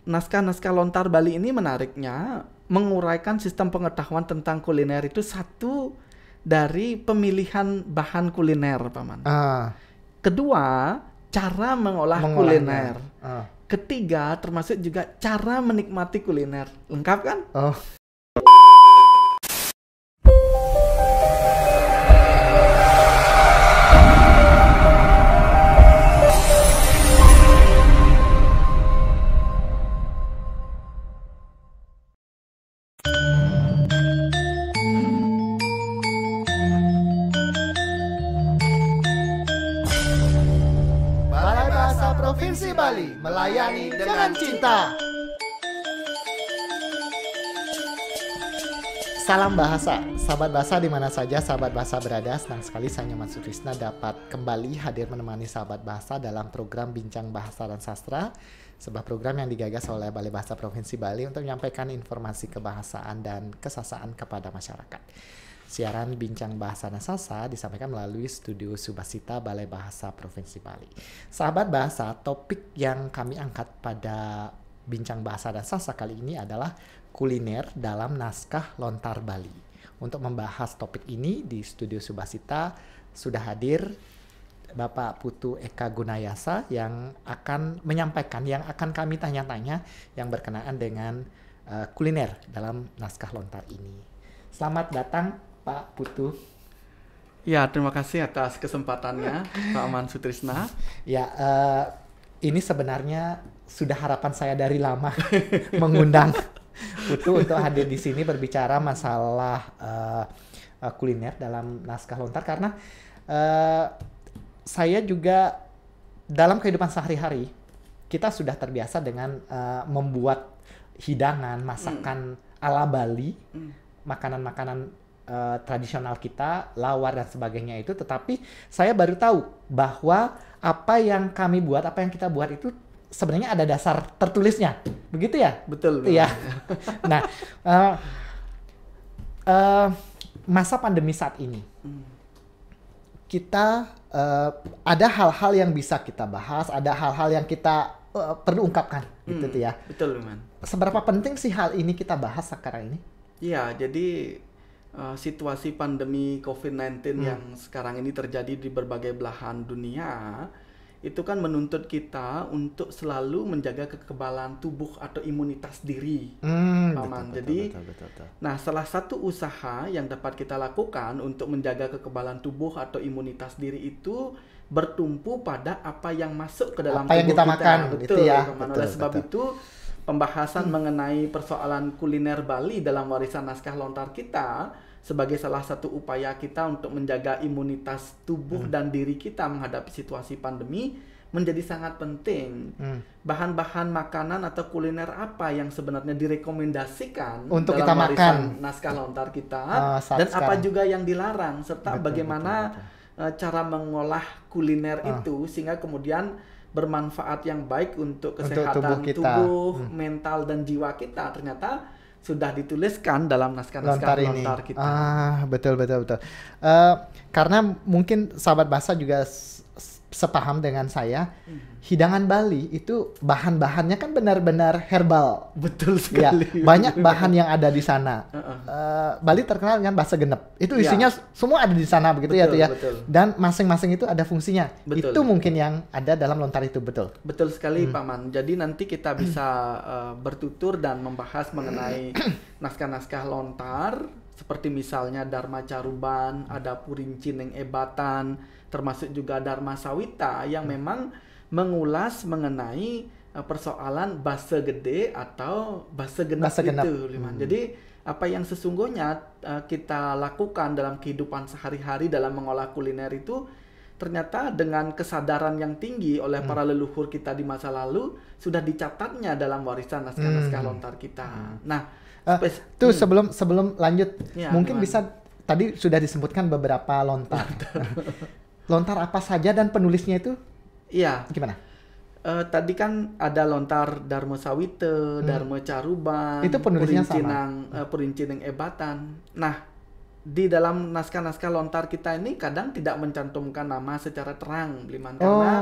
naskah-naskah lontar Bali ini menariknya menguraikan sistem pengetahuan tentang kuliner itu satu dari pemilihan bahan kuliner, Paman. Kedua, cara mengolah kuliner. Ketiga, termasuk juga cara menikmati kuliner. Lengkap kan? Balai Bahasa Provinsi Bali melayani dengan cinta. Salam bahasa, sahabat bahasa di mana saja sahabat bahasa berada. Senang sekali saya Nyoman Sutrisna dapat kembali hadir menemani sahabat bahasa dalam program Bincang Bahasa dan Sastra, sebuah program yang digagas oleh Balai Bahasa Provinsi Bali untuk menyampaikan informasi kebahasaan dan kesasaan kepada masyarakat. Siaran Bincang Bahasa dan Sastra disampaikan melalui Studio Subasita Balai Bahasa Provinsi Bali. Sahabat bahasa, topik yang kami angkat pada Bincang Bahasa dan Sastra kali ini adalah kuliner dalam naskah lontar Bali. Untuk membahas topik ini di Studio Subasita sudah hadir Bapak Putu Eka Gunayasa yang akan menyampaikan, yang akan kami tanya-tanya yang berkenaan dengan kuliner dalam naskah lontar ini. Selamat datang Pak Putu. Ya, terima kasih atas kesempatannya, Pak Aman Sutrisna. Ya, ini sebenarnya sudah harapan saya dari lama mengundang Putu untuk hadir di sini berbicara masalah kuliner dalam naskah lontar, karena saya juga dalam kehidupan sehari-hari kita sudah terbiasa dengan membuat hidangan, masakan ala Bali, makanan-makanan tradisional kita, lawar dan sebagainya itu, tetapi saya baru tahu bahwa apa yang kami buat, apa yang kita buat itu sebenarnya ada dasar tertulisnya, begitu ya? Betul. Iya. Nah, masa pandemi saat ini, kita ada hal-hal yang bisa kita bahas, ada hal-hal yang kita perlu ungkapkan, gitu tuh ya. Betul, Man. Seberapa penting sih hal ini kita bahas sekarang ini? Iya, jadi situasi pandemi COVID-19 yang sekarang ini terjadi di berbagai belahan dunia, itu kan menuntut kita untuk selalu menjaga kekebalan tubuh atau imunitas diri, Paman. Jadi, nah, salah satu usaha yang dapat kita lakukan untuk menjaga kekebalan tubuh atau imunitas diri itu bertumpu pada apa yang masuk ke dalam apa tubuh yang kita makan, betul, gitu ya. Paman. Oleh sebab itu, pembahasan mengenai persoalan kuliner Bali dalam warisan naskah lontar kita sebagai salah satu upaya kita untuk menjaga imunitas tubuh dan diri kita menghadapi situasi pandemi menjadi sangat penting. Bahan-bahan makanan atau kuliner apa yang sebenarnya direkomendasikan untuk dalam kita warisan makan naskah lontar kita, dan sekarang. apa juga yang dilarang, serta bagaimana cara mengolah kuliner itu sehingga kemudian bermanfaat yang baik untuk kesehatan tubuh, mental dan jiwa kita, ternyata sudah dituliskan dalam naskah-naskah lontar kita. Betul. Karena mungkin sahabat bahasa juga sepaham dengan saya, hidangan Bali itu bahan-bahannya kan benar-benar herbal. Betul sekali. Ya, banyak bahan yang ada di sana. Bali terkenal dengan bahasa genep. Itu isinya semua ada di sana, begitu ya, tuh ya. Betul. Dan masing-masing itu ada fungsinya. Betul. Itu mungkin yang ada dalam lontar itu, betul. Betul sekali, Paman. Jadi nanti kita bisa bertutur dan membahas mengenai naskah-naskah lontar, seperti misalnya Dharma Caruban, ada Purincineng Ebatan, termasuk juga Dharma Sawita yang memang mengulas mengenai persoalan basa gede atau basa genep itu, Liman. Jadi apa yang sesungguhnya kita lakukan dalam kehidupan sehari-hari dalam mengolah kuliner itu ternyata dengan kesadaran yang tinggi oleh para leluhur kita di masa lalu sudah dicatatnya dalam warisan naskah-naskah lontar kita. Nah, tuh sebelum lanjut, ya, mungkin bisa, tadi sudah disebutkan beberapa lontar. Lontar apa saja dan penulisnya itu? Iya. Gimana? Tadi kan ada lontar Dharma Sawita, Dharma Caruban, itu penulisnya Purincineng Ebatan. Nah, di dalam naskah-naskah lontar kita ini kadang tidak mencantumkan nama secara terang, Bliman, karena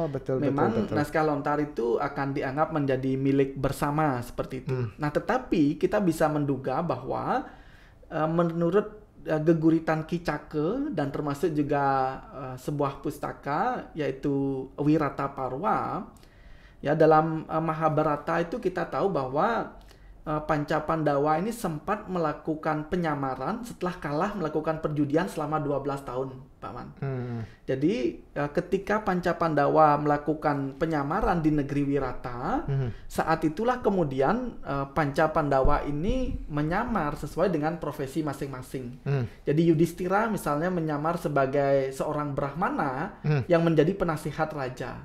betul, memang betul. naskah lontar itu akan dianggap menjadi milik bersama seperti itu. Nah, tetapi kita bisa menduga bahwa menurut geguritan Ki Cake dan termasuk juga sebuah pustaka yaitu Wirataparwa, ya dalam Mahabharata itu kita tahu bahwa Panca Pandawa ini sempat melakukan penyamaran setelah kalah melakukan perjudian selama 12 tahun, Pak Man. Jadi ketika Panca Pandawa melakukan penyamaran di negeri Wirata, saat itulah kemudian Panca Pandawa ini menyamar sesuai dengan profesi masing-masing. Jadi Yudhistira misalnya menyamar sebagai seorang Brahmana yang menjadi penasihat raja.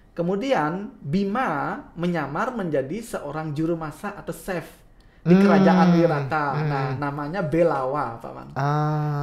Kemudian Bima menyamar menjadi seorang juru masak atau chef di kerajaan Wirata. Nah, namanya Belawa, Pak Man.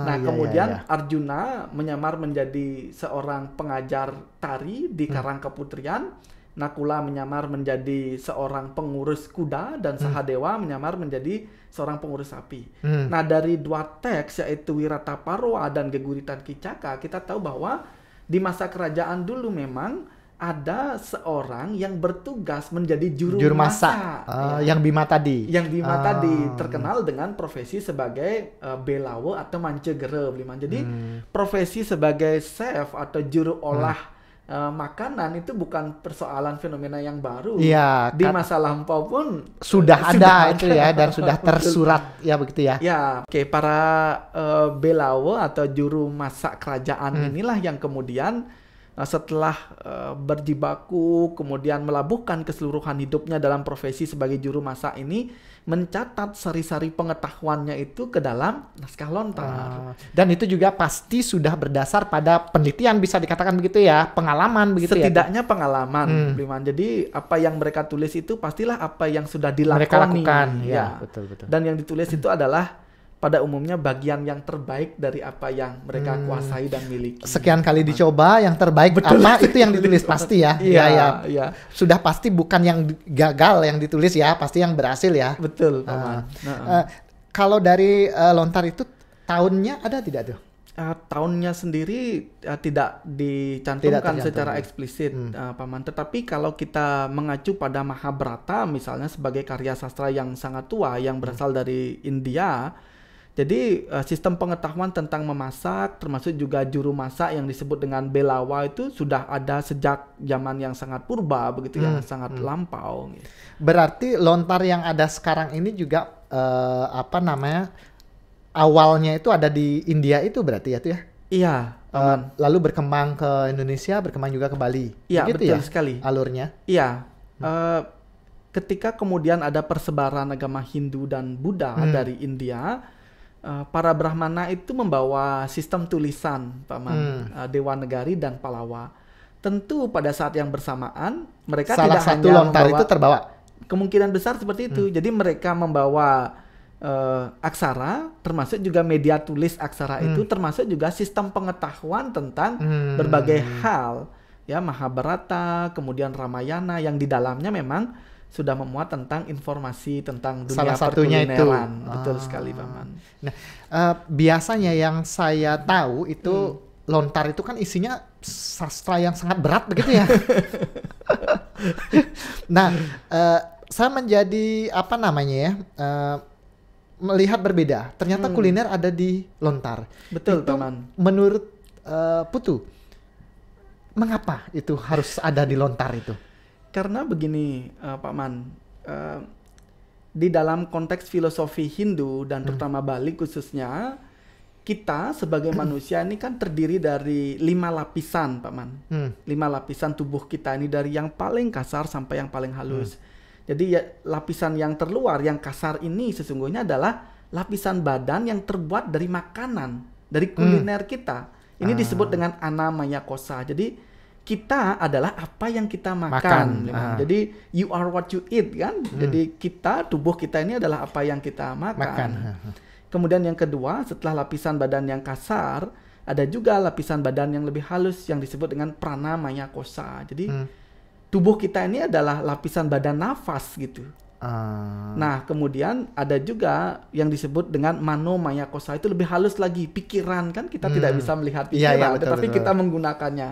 Nah, kemudian Arjuna menyamar menjadi seorang pengajar tari di Karang Keputrian. Nakula menyamar menjadi seorang pengurus kuda dan Sahadewa menyamar menjadi seorang pengurus sapi. Nah, dari dua teks yaitu Wirataparwa dan Geguritan Ki Cake, kita tahu bahwa di masa kerajaan dulu memang ada seorang yang bertugas menjadi juru masak. Yang Bima tadi. Yang Bima tadi terkenal dengan profesi sebagai Belawa atau Mancegere, Bliman. Jadi profesi sebagai chef atau juru olah makanan itu bukan persoalan fenomena yang baru. Iya, di masa lampau pun sudah ada itu ya, dan sudah tersurat ya begitu ya. Ya, para Belawa atau juru masak kerajaan inilah yang kemudian setelah berjibaku kemudian melabuhkan keseluruhan hidupnya dalam profesi sebagai juru masak ini, mencatat sari-sari pengetahuannya itu ke dalam naskah lontar. Dan itu juga pasti sudah berdasar pada penelitian, bisa dikatakan begitu ya, pengalaman begitu. Setidaknya pengalaman, Bliman. Jadi apa yang mereka tulis itu pastilah apa yang sudah dilakoni. Mereka lakukan, ya, betul. Dan yang ditulis itu adalah pada umumnya bagian yang terbaik dari apa yang mereka kuasai dan miliki. Sekian kali dicoba, yang terbaik apa itu yang ditulis pasti ya. Iya. Sudah pasti bukan yang gagal yang ditulis ya, pasti yang berhasil ya. Betul, Paman. Kalau dari lontar itu tahunnya ada tidak tuh? Tahunnya sendiri tidak dicantumkan secara eksplisit, Paman. Tetapi kalau kita mengacu pada Mahabharata misalnya sebagai karya sastra yang sangat tua yang berasal dari India, jadi sistem pengetahuan tentang memasak termasuk juga juru masak yang disebut dengan Belawa itu sudah ada sejak zaman yang sangat purba begitu ya, sangat lampau. Berarti lontar yang ada sekarang ini juga awalnya itu ada di India itu berarti ya tuh ya? Iya. Lalu berkembang ke Indonesia, berkembang juga ke Bali. Iya, betul ya, sekali. Alurnya. Iya. Ketika kemudian ada persebaran agama Hindu dan Buddha dari India, para Brahmana itu membawa sistem tulisan, Paman, Dewa Negari dan Palawa. Tentu pada saat yang bersamaan mereka salah tidak satu hanya lontar itu terbawa. Kemungkinan besar seperti itu. Jadi mereka membawa aksara, termasuk juga media tulis aksara itu, termasuk juga sistem pengetahuan tentang berbagai hal, ya Mahabharata, kemudian Ramayana yang di dalamnya memang sudah memuat tentang informasi tentang dunia salah satunya itu. Betul sekali, Paman. Nah, biasanya yang saya tahu itu lontar itu kan isinya sastra yang sangat berat begitu ya. Nah, saya menjadi melihat berbeda. Ternyata kuliner ada di lontar. Betul, itu, Paman. Menurut Putu, mengapa itu harus ada di lontar itu? Karena begini, Pak Man, di dalam konteks filosofi Hindu dan terutama Bali khususnya, kita sebagai manusia ini kan terdiri dari 5 lapisan, Pak Man. 5 lapisan tubuh kita ini dari yang paling kasar sampai yang paling halus. Jadi ya, lapisan yang terluar, yang kasar ini sesungguhnya adalah lapisan badan yang terbuat dari makanan, dari kuliner kita. Ini disebut dengan anamaya kosa. Jadi kita adalah apa yang kita makan. Jadi you are what you eat kan. Jadi kita, tubuh kita ini adalah apa yang kita makan. Kemudian yang kedua, setelah lapisan badan yang kasar, ada juga lapisan badan yang lebih halus yang disebut dengan pranamaya kosa. Jadi tubuh kita ini adalah lapisan badan nafas gitu. Nah, kemudian ada juga yang disebut dengan mano maya kosa, itu lebih halus lagi, pikiran kan kita tidak bisa melihat pikiran, Iya, betul, tetapi betul. kita menggunakannya.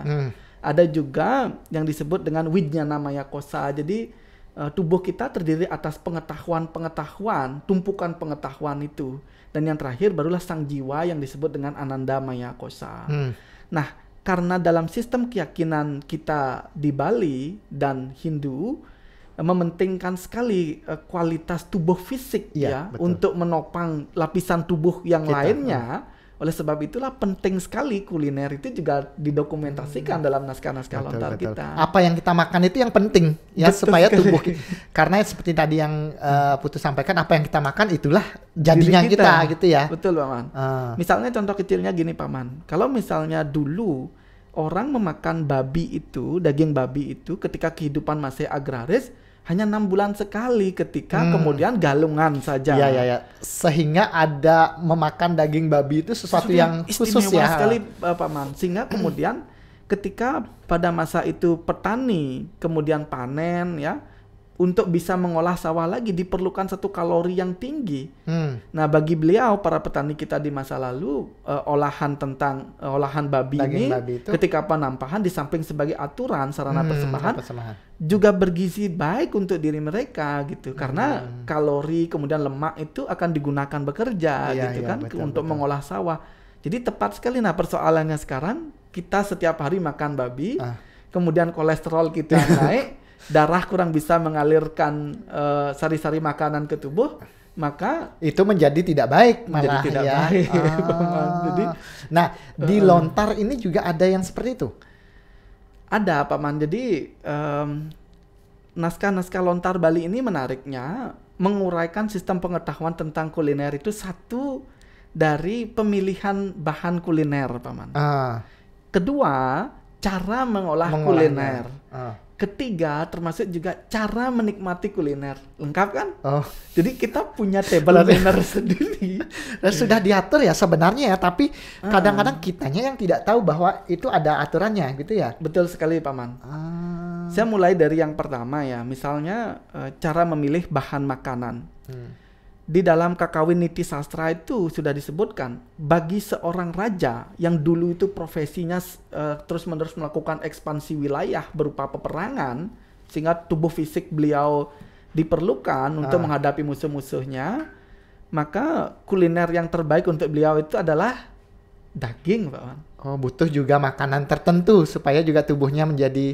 Ada juga yang disebut dengan wijnana maya kosa. Jadi tubuh kita terdiri atas pengetahuan, tumpukan pengetahuan itu. Dan yang terakhir barulah sang jiwa yang disebut dengan ananda maya kosa. Nah, karena dalam sistem keyakinan kita di Bali dan Hindu mementingkan sekali kualitas tubuh fisik ya betul. untuk menopang lapisan tubuh yang lainnya. Oleh sebab itulah penting sekali kuliner itu juga didokumentasikan dalam naskah-naskah lontar kita. Apa yang kita makan itu yang penting ya, Betul supaya sekali. tubuh karena seperti tadi yang Putu sampaikan, apa yang kita makan itulah jadinya Diri kita gitu ya. Betul, Paman. Misalnya contoh kecilnya gini, Paman. Kalau misalnya dulu orang memakan babi itu, daging babi itu ketika kehidupan masih agraris hanya 6 bulan sekali, ketika kemudian galungan saja. Iya. Sehingga ada memakan daging babi itu sesuatu yang khusus istimewa ya. sekali, Paman. Sehingga kemudian ketika pada masa itu petani kemudian panen ya, untuk bisa mengolah sawah lagi diperlukan satu kalori yang tinggi. Nah, bagi beliau para petani kita di masa lalu, olahan babi Daging ini babi itu, ketika penampahan di samping sebagai aturan sarana persembahan persembahan juga bergizi baik untuk diri mereka gitu, karena kalori kemudian lemak itu akan digunakan bekerja gitu kan, untuk mengolah sawah. Jadi tepat sekali. Nah, persoalannya sekarang kita setiap hari makan babi, kemudian kolesterol kita naik, darah kurang bisa mengalirkan sari-sari makanan ke tubuh, maka itu menjadi tidak baik malah tidak ya. baik. Jadi, nah, di lontar ini juga ada yang seperti itu. Ada, Paman. Jadi naskah-naskah lontar Bali ini menariknya menguraikan sistem pengetahuan tentang kuliner itu satu dari pemilihan bahan kuliner, Paman. Kedua, cara mengolah kuliner. Ketiga, termasuk juga cara menikmati kuliner. Lengkap kan? Jadi kita punya table dinner sendiri. Dan sudah diatur ya sebenarnya ya, tapi kadang-kadang kitanya yang tidak tahu bahwa itu ada aturannya gitu ya. Betul sekali, Paman. Saya mulai dari yang pertama ya, misalnya cara memilih bahan makanan. Di dalam Kakawin Niti Sastra itu sudah disebutkan, bagi seorang raja yang dulu itu profesinya terus-menerus melakukan ekspansi wilayah berupa peperangan, sehingga tubuh fisik beliau diperlukan untuk menghadapi musuh-musuhnya, maka kuliner yang terbaik untuk beliau itu adalah daging, Pak. Butuh juga makanan tertentu supaya juga tubuhnya menjadi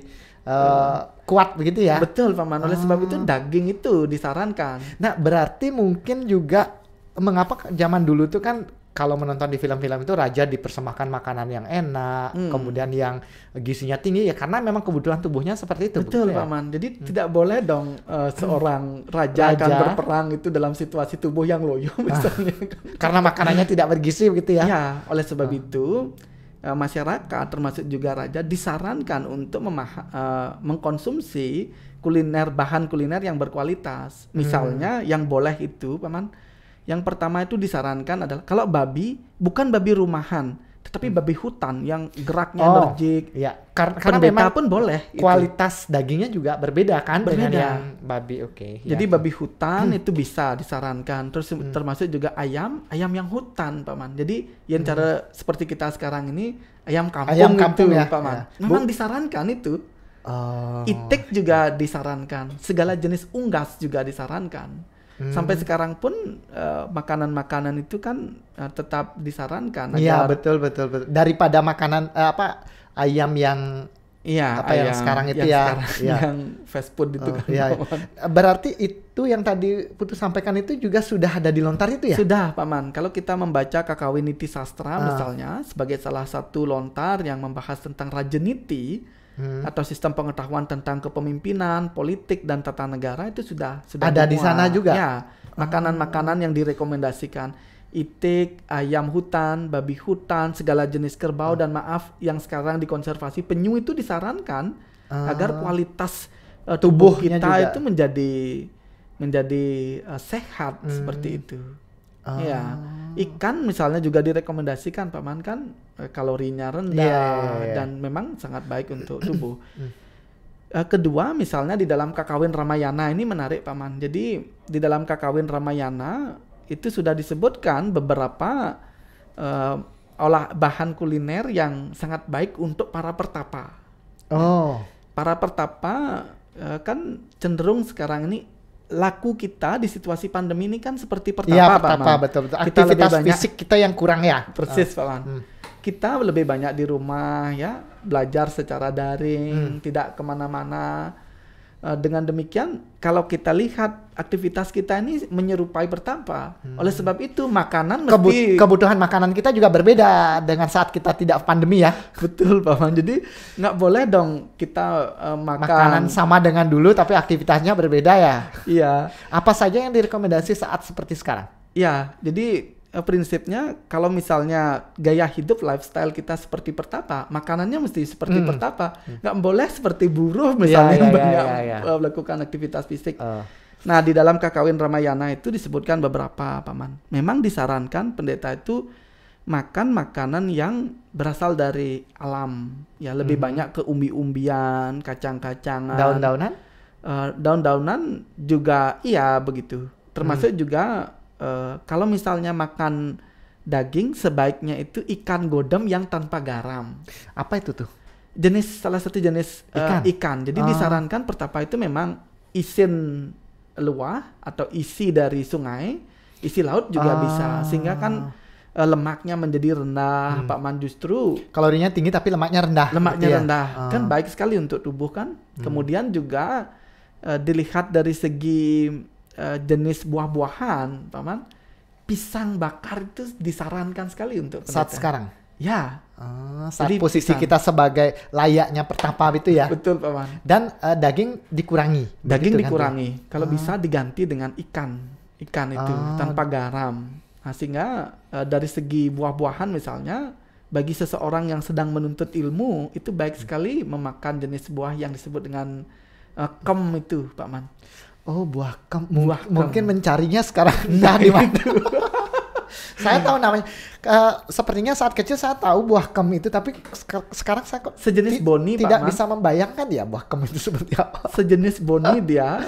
kuat begitu ya. Betul, Paman. Oleh sebab itu daging itu disarankan. Nah, berarti mungkin juga mengapa zaman dulu tuh kan kalau menonton di film-film itu raja dipersembahkan makanan yang enak, kemudian yang gizinya tinggi ya, karena memang kebutuhan tubuhnya seperti itu. Betul, Paman. Jadi tidak boleh dong seorang raja akan berperang itu dalam situasi tubuh yang loyo misalnya. Karena makanannya tidak bergizi begitu ya. Ya, oleh sebab itu masyarakat termasuk juga raja disarankan untuk mengkonsumsi bahan kuliner yang berkualitas. Misalnya yang boleh itu, Paman, yang pertama itu disarankan adalah kalau babi bukan babi rumahan, tetapi babi hutan yang geraknya energik. Ya, karena memang pun boleh. Kualitas dagingnya juga berbeda kan dengan Berbeda. yang babi. Jadi babi hutan itu bisa disarankan. Terus termasuk juga ayam yang hutan, Paman. Jadi yang cara seperti kita sekarang ini ayam kampung itu, ya, Paman. ya. Memang disarankan itu. Itik juga disarankan. Segala jenis unggas juga disarankan. Sampai sekarang pun makanan-makanan itu kan tetap disarankan. Iya, betul. Daripada makanan ayam yang yang sekarang itu ya. Yang fast food itu kan. Iya. Berarti itu yang tadi Putu sampaikan itu juga sudah ada di lontar itu ya? Sudah, Paman. Kalau kita membaca Kakawin Niti Sastra misalnya sebagai salah satu lontar yang membahas tentang Rajeniti, atau sistem pengetahuan tentang kepemimpinan, politik dan tata negara itu sudah ada di sana juga. Ya, makanan-makanan yang direkomendasikan, itik, ayam hutan, babi hutan, segala jenis kerbau dan maaf yang sekarang dikonservasi penyu itu disarankan agar kualitas tubuh kita juga itu menjadi sehat seperti itu. Ya, ikan misalnya juga direkomendasikan, Paman, kan kalorinya rendah dan memang sangat baik untuk tubuh. Kedua, misalnya di dalam Kakawin Ramayana ini menarik Paman. Jadi di dalam Kakawin Ramayana itu sudah disebutkan beberapa olah bahan kuliner yang sangat baik untuk para pertapa. Oh, Para pertapa kan cenderung sekarang ini laku kita di situasi pandemi ini kan seperti pertapa, iya Pak pertapa, Man. betul-betul. Kita lebih Aktivitas banyak fisik kita yang kurang ya. persis Pak Man. Kita lebih banyak di rumah ya, belajar secara daring, tidak kemana-mana. Dengan demikian, kalau kita lihat aktivitas kita ini menyerupai pertapa. Oleh sebab itu, makanan mesti Kebutuhan makanan kita juga berbeda dengan saat kita tidak pandemi ya. betul Pak Man. Jadi nggak boleh dong kita Makanan makan. sama dengan dulu tapi aktivitasnya berbeda ya. Iya, Apa saja yang direkomendasi saat seperti sekarang? ya. Jadi prinsipnya kalau misalnya gaya hidup lifestyle kita seperti pertapa, makanannya mesti seperti pertapa. Nggak boleh seperti buruh misalnya Iya, banyak iya. melakukan aktivitas fisik. Nah, di dalam Kakawin Ramayana itu disebutkan beberapa Paman. Memang disarankan pendeta itu makan makanan yang berasal dari alam. Ya, lebih banyak ke umbi-umbian, kacang-kacangan. Daun-daunan? Daun-daunan juga iya begitu. Termasuk juga kalau misalnya makan daging sebaiknya itu ikan godam yang tanpa garam. Apa itu tuh? Salah satu jenis ikan. Jadi disarankan pertapa itu memang isin luah atau isi dari sungai, isi laut juga bisa. Sehingga kan lemaknya menjadi rendah, Pak Man. Justru Kalorinya tinggi tapi lemaknya rendah. lemaknya berarti ya? rendah. Kan baik sekali untuk tubuh kan. Kemudian juga dilihat dari segi jenis buah-buahan, Pak Man. Pisang bakar itu disarankan sekali untuk Saat pendeta. sekarang? Ya, Saat Jadi posisi pisang. kita sebagai layaknya pertapa itu ya. betul Pak Man. Dan daging dikurangi. Daging begitu kan, dikurangi. Kalau bisa diganti dengan ikan itu tanpa garam. Nah, sehingga dari segi buah-buahan misalnya, bagi seseorang yang sedang menuntut ilmu itu baik sekali memakan jenis buah yang disebut dengan kem itu, Pak Man. Oh, buah kem. Buah kem. Mungkin mencarinya sekarang entah di mana. Saya tahu namanya. Sepertinya saat kecil saya tahu buah kem itu, tapi sekarang saya kok Sejenis boni, Pak tidak Man. bisa membayangkan ya buah kem itu seperti apa. Sejenis boni dia.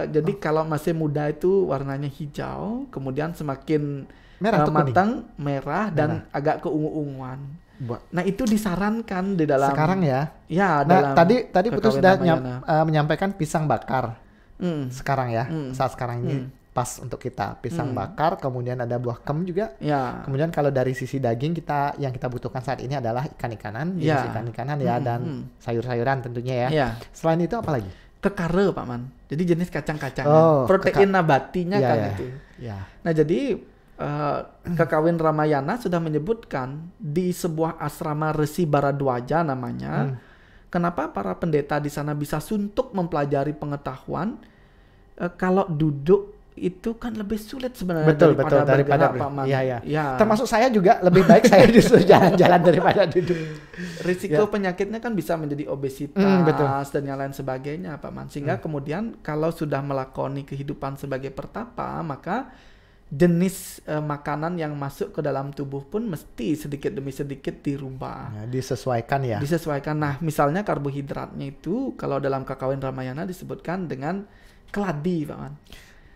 Jadi kalau masih muda itu warnanya hijau, kemudian semakin Merah atau kuning? matang merah dan agak keungu-unguan. Nah, itu disarankan di dalam Sekarang ya. Ya, Nah, dalam tadi Putu Kakawin sudah Ramayana. menyampaikan pisang bakar. Sekarang ya, saat sekarang ini pas untuk kita pisang bakar, kemudian ada buah kem juga. Ya. Kemudian kalau dari sisi daging yang kita butuhkan saat ini adalah ikan-ikanan, jenis Ya. ikan-ikanan ya, dan sayur-sayuran tentunya ya. Ya. Selain itu apa lagi? Kekare, Pak Man. Jadi jenis kacang-kacangan. Oh, Protein nabatinya Ya, kan ya. itu. Ya. Nah, jadi Kakawin Ramayana sudah menyebutkan di sebuah asrama Resi Baradwaja namanya. Kenapa para pendeta di sana bisa suntuk mempelajari pengetahuan? Kalau duduk itu kan lebih sulit sebenarnya Betul, daripada bergerak, Pak Man. Iya, iya. Ya. Termasuk saya juga lebih baik saya justru jalan-jalan daripada duduk. Risiko penyakitnya kan bisa menjadi obesitas betul. dan yang lain sebagainya, Pak Man. Sehingga kemudian kalau sudah melakoni kehidupan sebagai pertapa, maka jenis makanan yang masuk ke dalam tubuh pun mesti sedikit demi sedikit dirubah. Ya, disesuaikan ya. Disesuaikan. Nah, misalnya karbohidratnya itu kalau dalam Kakawin Ramayana disebutkan dengan keladi, Pak Man.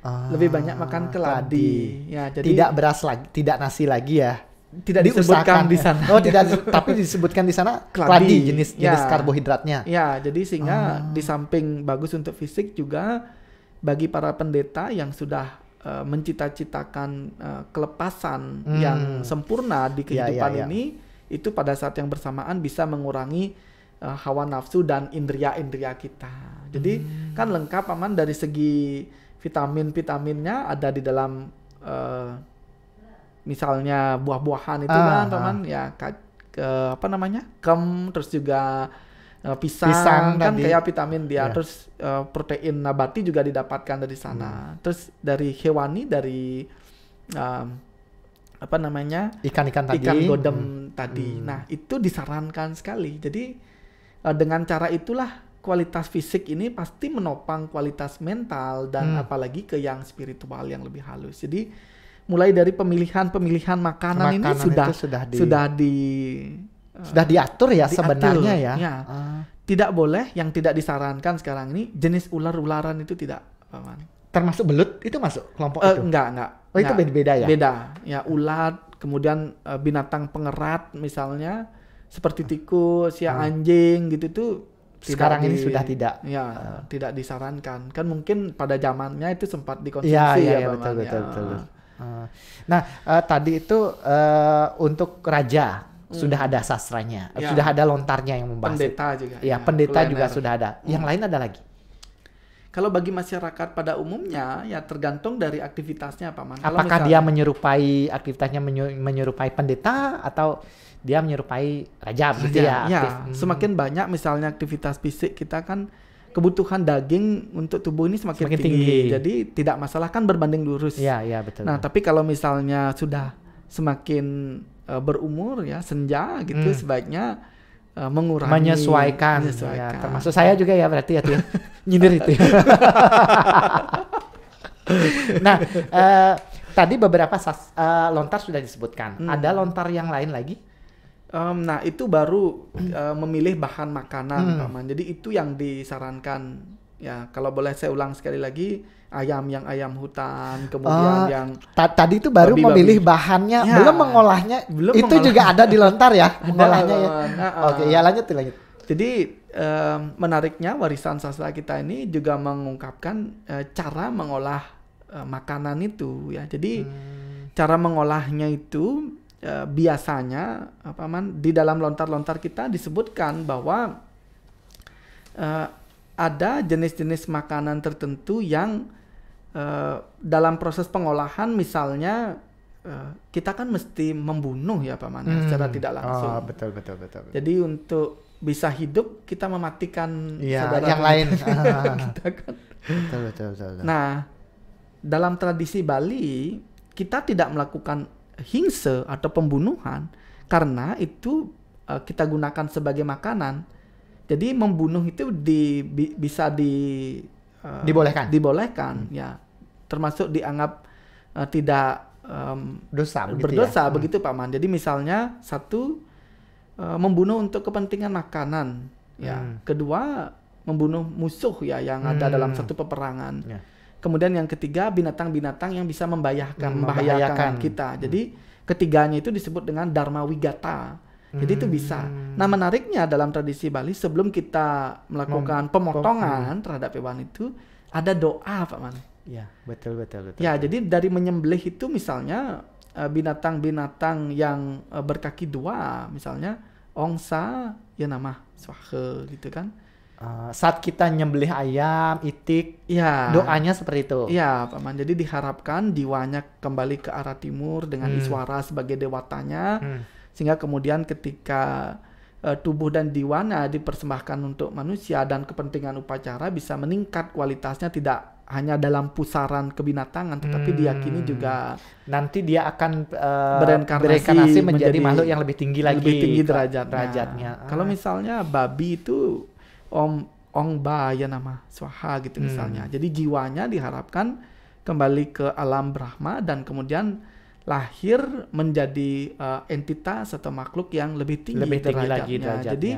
Lebih banyak makan keladi. Ya, jadi tidak beras lagi, tidak nasi lagi ya. tidak disebutkan Diusahakan di sana. Oh, tidak, tapi disebutkan di sana keladi jenis karbohidratnya. Ya, jadi sehingga di samping bagus untuk fisik juga bagi para pendeta yang sudah mencita-citakan kelepasan yang sempurna di kehidupan ini, itu pada saat yang bersamaan bisa mengurangi hawa nafsu dan indria-indria kita. Jadi kan lengkap aman dari segi vitaminnya ada di dalam misalnya buah-buahan itu kan teman ya apa namanya kem, terus juga pisang kan tadi. kayak vitamin dia, terus protein nabati juga didapatkan dari sana, terus dari hewani dari apa namanya ikan-ikan tadi, ikan godam tadi. Nah, itu disarankan sekali. Jadi dengan cara itulah kualitas fisik ini pasti menopang kualitas mental dan apalagi ke yang spiritual yang lebih halus. Jadi mulai dari pemilihan makanan ini sudah diatur diatur ya sebenarnya ya. tidak boleh, yang tidak disarankan sekarang ini jenis ular-ularan itu tidak, Paman. Termasuk belut itu masuk kelompok itu? Enggak. Oh, itu beda ya? Beda. Ya, ulat, kemudian binatang pengerat misalnya seperti tikus, ya anjing gitu tuh sekarang ini sudah tidak. Ya, tidak disarankan. Kan mungkin pada zamannya itu sempat dikonsumsi ya, Paman. Betul. Nah, tadi itu untuk raja sudah ada sastranya, sudah ada lontarnya yang membahas. Pendeta juga. Iya, pendeta juga sudah ada. Yang lain ada lagi. Kalau bagi masyarakat pada umumnya ya tergantung dari aktivitasnya, Paman. Apakah dia menyerupai aktivitasnya menyerupai pendeta atau dia menyerupai raja begitu ya? Ya, semakin banyak misalnya aktivitas fisik kita kan kebutuhan daging untuk tubuh ini semakin tinggi. Jadi tidak masalah kan berbanding lurus. Iya, betul. Nah, tapi kalau misalnya sudah semakin berumur ya, senja gitu, sebaiknya mengurangi, menyesuaikan. Ya, termasuk saya juga ya berarti ya tuh. Nyindir itu ya. Nah, tadi beberapa lontar sudah disebutkan. Ada lontar yang lain lagi? Nah, itu baru memilih bahan makanan, Paman. Jadi itu yang disarankan. Ya, kalau boleh saya ulang sekali lagi, ayam hutan, kemudian yang tadi itu baru memilih bahannya, belum mengolahnya. Itu juga ada di lontar ya, mengolahnya ya. Oke, ya lanjut. Jadi menariknya warisan sastra kita ini juga mengungkapkan cara mengolah makanan itu ya. Jadi cara mengolahnya itu biasanya Paman, di dalam lontar-lontar kita disebutkan bahwa ada jenis-jenis makanan tertentu yang dalam proses pengolahan misalnya kita kan mesti membunuh ya Paman, secara tidak langsung. Betul. Jadi untuk bisa hidup kita mematikan saudara yang lain. Kita kan. Betul. Nah, dalam tradisi Bali kita tidak melakukan hingse atau pembunuhan karena itu kita gunakan sebagai makanan. Jadi membunuh itu bisa dibolehkan ya, termasuk dianggap tidak berdosa begitu Paman. Jadi misalnya satu membunuh untuk kepentingan makanan ya, kedua membunuh musuh ya yang ada dalam satu peperangan. Kemudian yang ketiga binatang-binatang yang bisa membahayakan kita. Jadi ketiganya itu disebut dengan dharma wigata. Jadi itu bisa. Nah, menariknya dalam tradisi Bali sebelum kita melakukan pemotongan terhadap hewan itu ada doa, Pak Man. Ya, betul. Ya, jadi dari menyembelih itu misalnya binatang-binatang yang berkaki dua, misalnya ongsa, ya nama swahe gitu kan. Saat kita nyembelih ayam, itik, doanya seperti itu. Iya, Pak Man. Jadi diharapkan jiwanya kembali ke arah timur dengan Iswara sebagai dewatanya, sehingga kemudian ketika tubuh dan jiwanya dipersembahkan untuk manusia dan kepentingan upacara bisa meningkat kualitasnya, tidak hanya dalam pusaran kebinatangan, tetapi diyakini juga nanti dia akan bereinkarnasi menjadi makhluk yang lebih tinggi lagi, lebih tinggi derajatnya. Kalau misalnya babi itu ongba ya nama swaha gitu misalnya. Jadi jiwanya diharapkan kembali ke alam Brahma dan kemudian lahir menjadi entitas atau makhluk yang lebih tinggi derajatnya. Jadi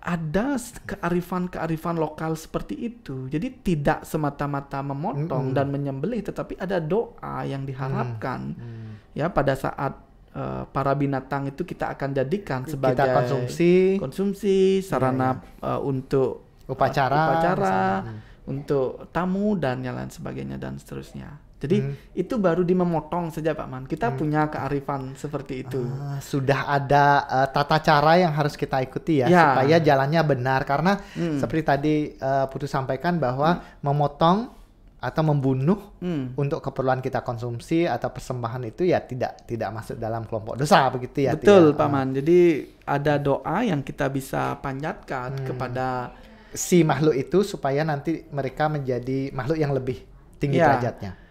ada kearifan lokal seperti itu. Jadi tidak semata-mata memotong dan menyembelih, tetapi ada doa yang diharapkan ya pada saat para binatang itu kita akan jadikan sebagai kita konsumsi sarana untuk upacara untuk tamu dan yang lain sebagainya dan seterusnya. Jadi itu baru di memotong saja Pak Man. Kita punya kearifan seperti itu. Sudah ada tata cara yang harus kita ikuti ya supaya jalannya benar. Karena seperti tadi Putu sampaikan bahwa memotong atau membunuh untuk keperluan kita konsumsi atau persembahan itu ya tidak masuk dalam kelompok dosa begitu ya. Betul Pak Man. Jadi ada doa yang kita bisa panjatkan kepada si makhluk itu supaya nanti mereka menjadi makhluk yang lebih tinggi derajatnya.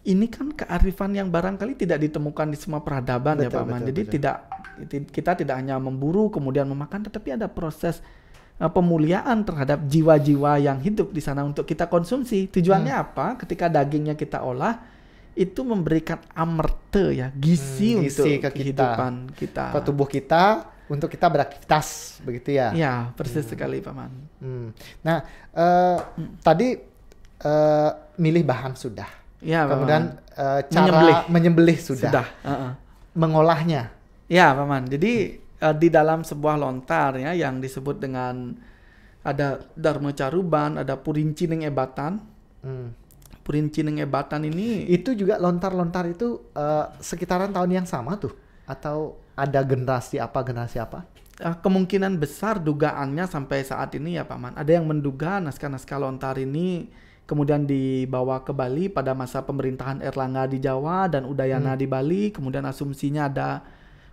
Ini kan kearifan yang barangkali tidak ditemukan di semua peradaban ya Pak Man. Jadi kita tidak hanya memburu kemudian memakan, tetapi ada proses pemuliaan terhadap jiwa-jiwa yang hidup di sana untuk kita konsumsi. Tujuannya apa? Ketika dagingnya kita olah, itu memberikan amerte ya, gizi untuk kehidupan kita, ke tubuh kita, untuk kita beraktivitas begitu ya. Ya, persis sekali Paman. Nah, tadi milih bahan sudah. Ya, kemudian Paman. cara menyembelih sudah. Sudah. Mengolahnya. Ya, Paman. Jadi di dalam sebuah lontar ya yang disebut dengan ada Dharma Caruban, ada Purincineng Ebatan. Purincineng Ebatan ini itu juga lontar-lontar itu sekitaran tahun yang sama tuh atau ada generasi apa? Kemungkinan besar dugaannya sampai saat ini ya Paman. Ada yang menduga naskah-naskah lontar ini kemudian dibawa ke Bali pada masa pemerintahan Erlangga di Jawa dan Udayana di Bali. Kemudian asumsinya ada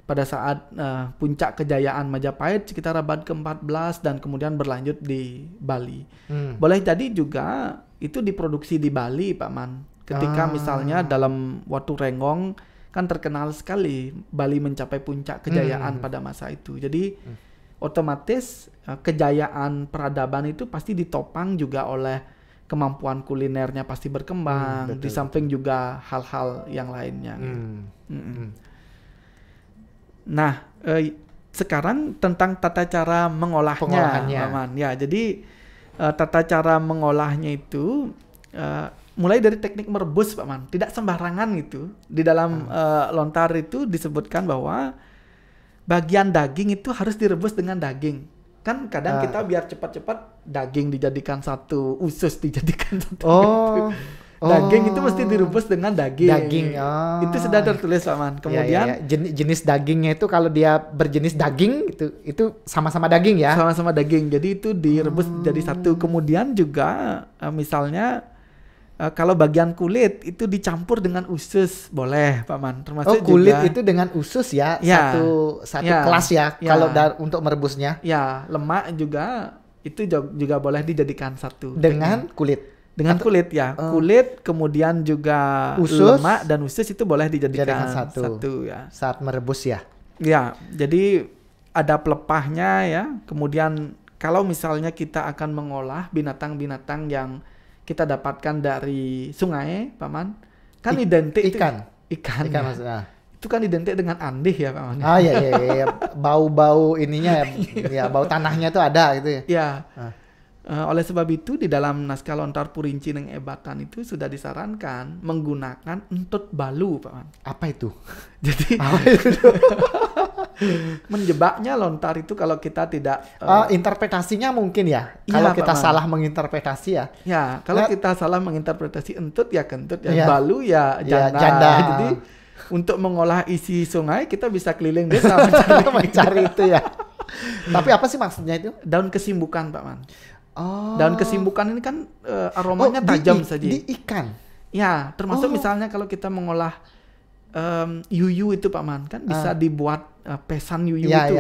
pada saat puncak kejayaan Majapahit sekitar abad ke-14 dan kemudian berlanjut di Bali. Boleh jadi juga itu diproduksi di Bali, Pak Man. Ketika misalnya dalam Watu Renggong kan terkenal sekali Bali mencapai puncak kejayaan pada masa itu. Jadi otomatis kejayaan peradaban itu pasti ditopang juga oleh kemampuan kulinernya pasti berkembang. Di samping juga hal-hal yang lainnya. Nah, sekarang tentang tata cara mengolahnya, Paman. Ya, jadi tata cara mengolahnya itu mulai dari teknik merebus, Pak Man. Tidak sembarangan gitu. Di dalam lontar itu disebutkan bahwa bagian daging itu harus direbus dengan daging. Kan kadang kita biar cepat-cepat daging dijadikan satu, usus dijadikan satu. Daging itu mesti direbus dengan daging. Itu sudah tertulis, Pak Man. Kemudian jenis dagingnya itu kalau dia berjenis daging itu sama-sama daging ya. Sama-sama daging. Jadi itu direbus jadi satu. Kemudian juga misalnya kalau bagian kulit itu dicampur dengan usus boleh, Pak Man. Termasuk kulit juga, itu dengan usus ya, satu kelas ya. Kalau untuk merebusnya. Ya, lemak juga itu juga boleh dijadikan satu. Dengan kulit. Dengan kulit ya, kulit kemudian juga usus, lemak dan usus itu boleh dijadikan satu ya. Saat merebus ya. Ya, jadi ada pelepahnya ya. Kemudian kalau misalnya kita akan mengolah binatang-binatang yang kita dapatkan dari sungai, Paman, kan identik ikan ya. Maksudnya. Itu kan identik dengan andih ya, Paman. Iya. Bau-bau ininya ya, bau tanahnya itu ada gitu ya. Iya. Oleh sebab itu di dalam naskah lontar Purincineng Ebatan itu sudah disarankan menggunakan entut balu, Pak Man. Apa itu? Jadi menjebaknya lontar itu kalau kita tidak interpretasinya mungkin ya. Kalau kita salah menginterpretasi ya. Ya, kalau kita salah menginterpretasi entut ya kentut ya, balu ya janda. Jadi untuk mengolah isi sungai kita bisa keliling desa mencari itu ya. Tapi apa sih maksudnya itu? Daun kesimbukan, Pak Man. Daun kesimbukan ini kan aromanya tajam saja. Di ikan. Ya, termasuk misalnya kalau kita mengolah yuyu itu, Pak Man, kan bisa dibuat pesan yuyu itu.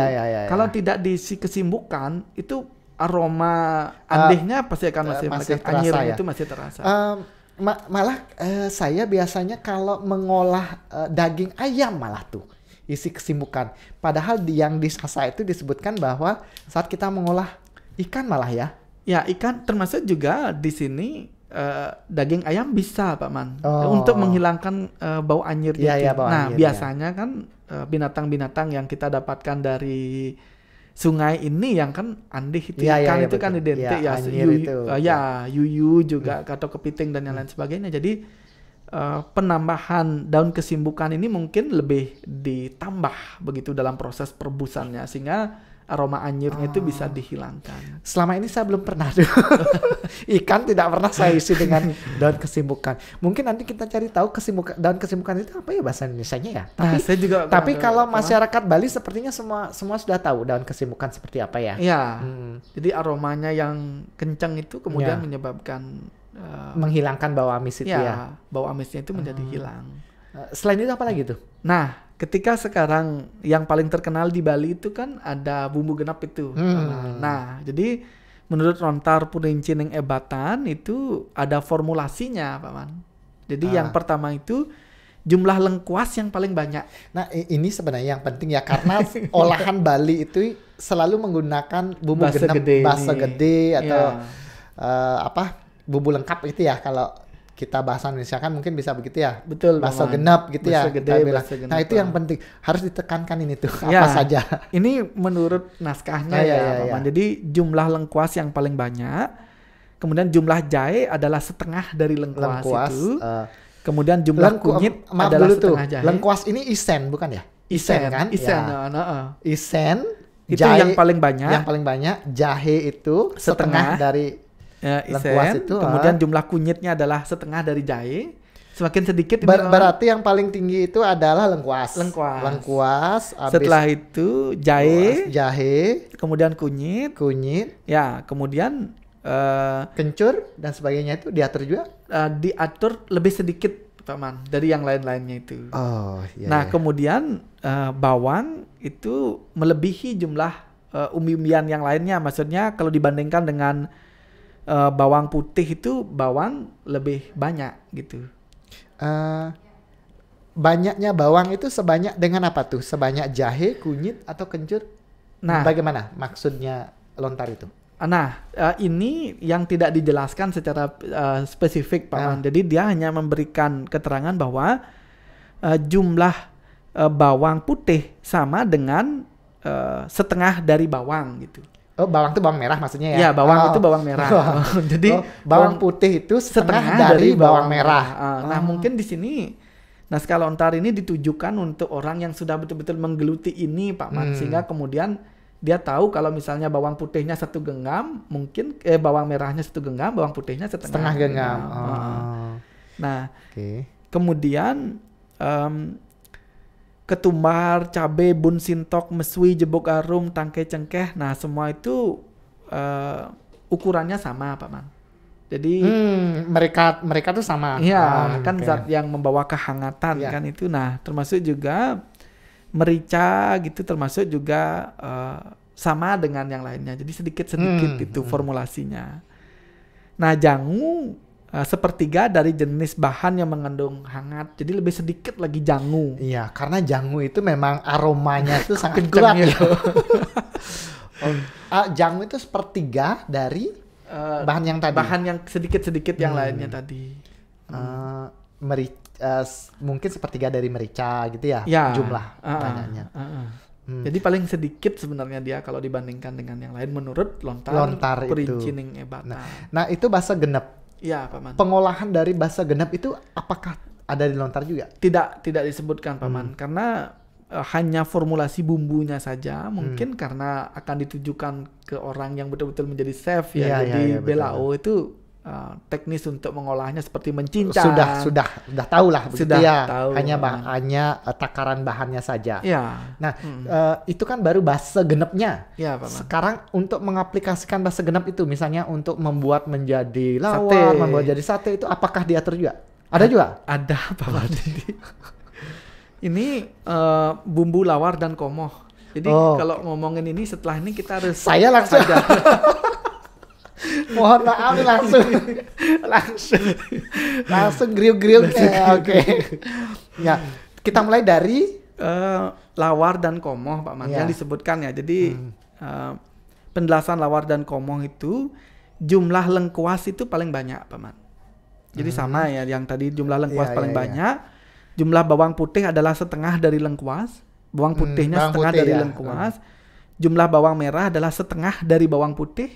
Kalau tidak diisi kesimbukan, itu aroma andihnya pasti akan masih terasa ya. Itu masih terasa. Malah saya biasanya kalau mengolah daging ayam malah tuh isi kesimbukan. Padahal yang di Sasa itu disebutkan bahwa saat kita mengolah ikan malah ya. Ya, ikan termasuk juga di sini daging ayam bisa, Pak Man. Untuk menghilangkan bau anyirnya. Biasanya kan binatang-binatan yang kita dapatkan dari sungai ini yang kan andih itu ikan itu betul. Kan identik yuyu juga atau kepiting dan yang lain sebagainya. Jadi penambahan daun kesimbukan ini mungkin lebih ditambah begitu dalam proses perebusannya sehingga aroma anyirnya itu bisa dihilangkan. Selama ini saya belum pernah ikan tidak pernah saya isi dengan daun kesimbukan. Mungkin nanti kita cari tahu daun kesimbukan itu apa ya bahasa Indonesianya ya. Tapi kalau masyarakat Bali sepertinya semua sudah tahu daun kesimbukan seperti apa ya. Iya. Jadi aromanya yang kencang itu kemudian menyebabkan menghilangkan bau amis itu ya. Bau amisnya itu menjadi hilang. Selain itu apa lagi tuh? Nah, ketika sekarang yang paling terkenal di Bali itu kan ada bumbu genap itu. Nah, jadi menurut lontar Purincineng Ebatan itu ada formulasinya, Pak Man. Jadi yang pertama itu jumlah lengkuas yang paling banyak. Nah, ini sebenarnya yang penting ya karena olahan Bali itu selalu menggunakan bumbu genap, basa gede atau bumbu lengkap itu ya kalau kita bahasa Indonesia kan mungkin bisa begitu ya. Betul, Bakso Paman. genep gitu ya. Bakso gede, kita bilang. bakso genep, Nah itu yang Paman. penting harus ditekankan ini tuh Ya, apa saja. Ini menurut naskahnya Ya, ya, ya, Paman. ya. Jadi jumlah lengkuas yang paling banyak, kemudian jumlah jahe adalah setengah dari lengkuas, Lengkuas. itu, kemudian jumlah kunyit Maaf adalah dulu tuh. setengah jahe. Lengkuas ini isen bukan ya? Isen kan? Isen, Ya. Isen. Itu jahe- yang paling banyak. Yang paling banyak jahe itu setengah Setengah. dari Ya, lengkuas isen. itu, Kemudian jumlah kunyitnya adalah setengah dari jahe. Semakin sedikit ini, Paman. berarti yang paling tinggi itu adalah lengkuas. Lengkuas. Lengkuas. Habis Setelah itu jahe, jahe, kemudian kunyit, kunyit, ya, kemudian kencur dan sebagainya itu diatur juga. diatur lebih sedikit, Paman, dari yang lain-lainnya itu. Oh, iya. Nah, iya. kemudian bawang itu melebihi jumlah umbi-umbian yang lainnya. Maksudnya kalau dibandingkan dengan bawang putih itu bawang lebih banyak gitu. Banyaknya bawang itu sebanyak dengan apa tuh? Sebanyak jahe, kunyit atau kencur? Nah, Bagaimana maksudnya lontar itu? ini yang tidak dijelaskan secara spesifik, Paman. Jadi dia hanya memberikan keterangan bahwa jumlah bawang putih sama dengan setengah dari bawang gitu. Oh, bawang itu bawang merah maksudnya ya? Ya, bawang Oh. itu bawang merah. Jadi bawang putih itu setengah dari bawang merah. Nah, mungkin di sini naskah lontar ini ditujukan untuk orang yang sudah betul-betul menggeluti ini, Pak Man, sehingga kemudian dia tahu kalau misalnya bawang putihnya 1 genggam, mungkin bawang merahnya 1 genggam, bawang putihnya setengah genggam. Nah, Oke. kemudian ketumbar, cabai, bun sintok, mesui, jebok arum, tangkai cengkeh. Nah, semua itu ukurannya sama, Pak Man. Jadi mereka tuh sama. iya, kan oke. zat yang membawa kehangatan Iya. kan itu. Nah, termasuk juga merica gitu, termasuk juga sama dengan yang lainnya. Jadi sedikit-sedikit itu formulasinya. Nah, jangu sepertiga dari jenis bahan yang mengandung hangat. Jadi lebih sedikit lagi jangu. Iya, karena jangu itu memang aromanya itu sangat Kenceng kuat ya. ya. Jangu itu sepertiga dari bahan yang tadi. Bahan yang sedikit-sedikit yang lainnya tadi. Mungkin sepertiga dari merica gitu ya, Ya, jumlah banyaknya. Jadi paling sedikit sebenarnya dia kalau dibandingkan dengan yang lain menurut lontar Lontar itu. Perincining Ebata. Nah itu bahasa genep. Iya, Paman. Pengolahan dari bahasa genep itu apakah ada di lontar juga? Tidak disebutkan, Paman, karena hanya formulasi bumbunya saja. Mungkin karena akan ditujukan ke orang yang betul-betul menjadi chef ya. Iya, Jadi iya, betul. belao itu teknis untuk mengolahnya seperti mencincang. Sudah tahu lah begitu Sudah ya. tahu, Hanya takaran bahannya saja. Ya. Nah, itu kan baru bahasa genepnya. Ya, Paman. Sekarang untuk mengaplikasikan bahasa genep itu, misalnya untuk membuat menjadi lawar, Sate. membuat jadi sate itu, apakah diatur juga? Ada juga? Ada, Paman. Jadi ini bumbu lawar dan komoh. Jadi kalau ngomongin ini setelah ini kita harus Saya langsung mohon maaf nih langsung griuk-griuk. Oke. Ya, kita mulai dari lawar dan komoh, Pak Man, Ya. yang disebutkan ya. Jadi penjelasan lawar dan komoh itu jumlah lengkuas itu paling banyak, Pak Man. Jadi sama ya yang tadi jumlah lengkuas Iya, paling iya, iya. banyak. Jumlah bawang putih adalah setengah dari lengkuas. Bawang putihnya bawang setengah putih dari ya. lengkuas. Jumlah bawang merah adalah setengah dari bawang putih.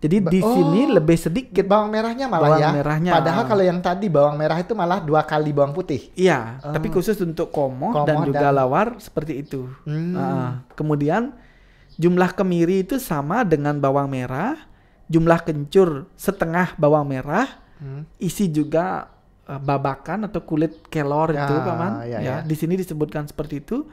Jadi di sini lebih sedikit. bawang merahnya malah Bawang ya. merahnya. Padahal kalau yang tadi bawang merah itu malah 2 kali bawang putih. Iya, tapi khusus untuk komoh dan juga lawar seperti itu. Kemudian jumlah kemiri itu sama dengan bawang merah, jumlah kencur setengah bawang merah, isi juga babakan atau kulit kelor itu, Paman. ya. Di sini disebutkan seperti itu.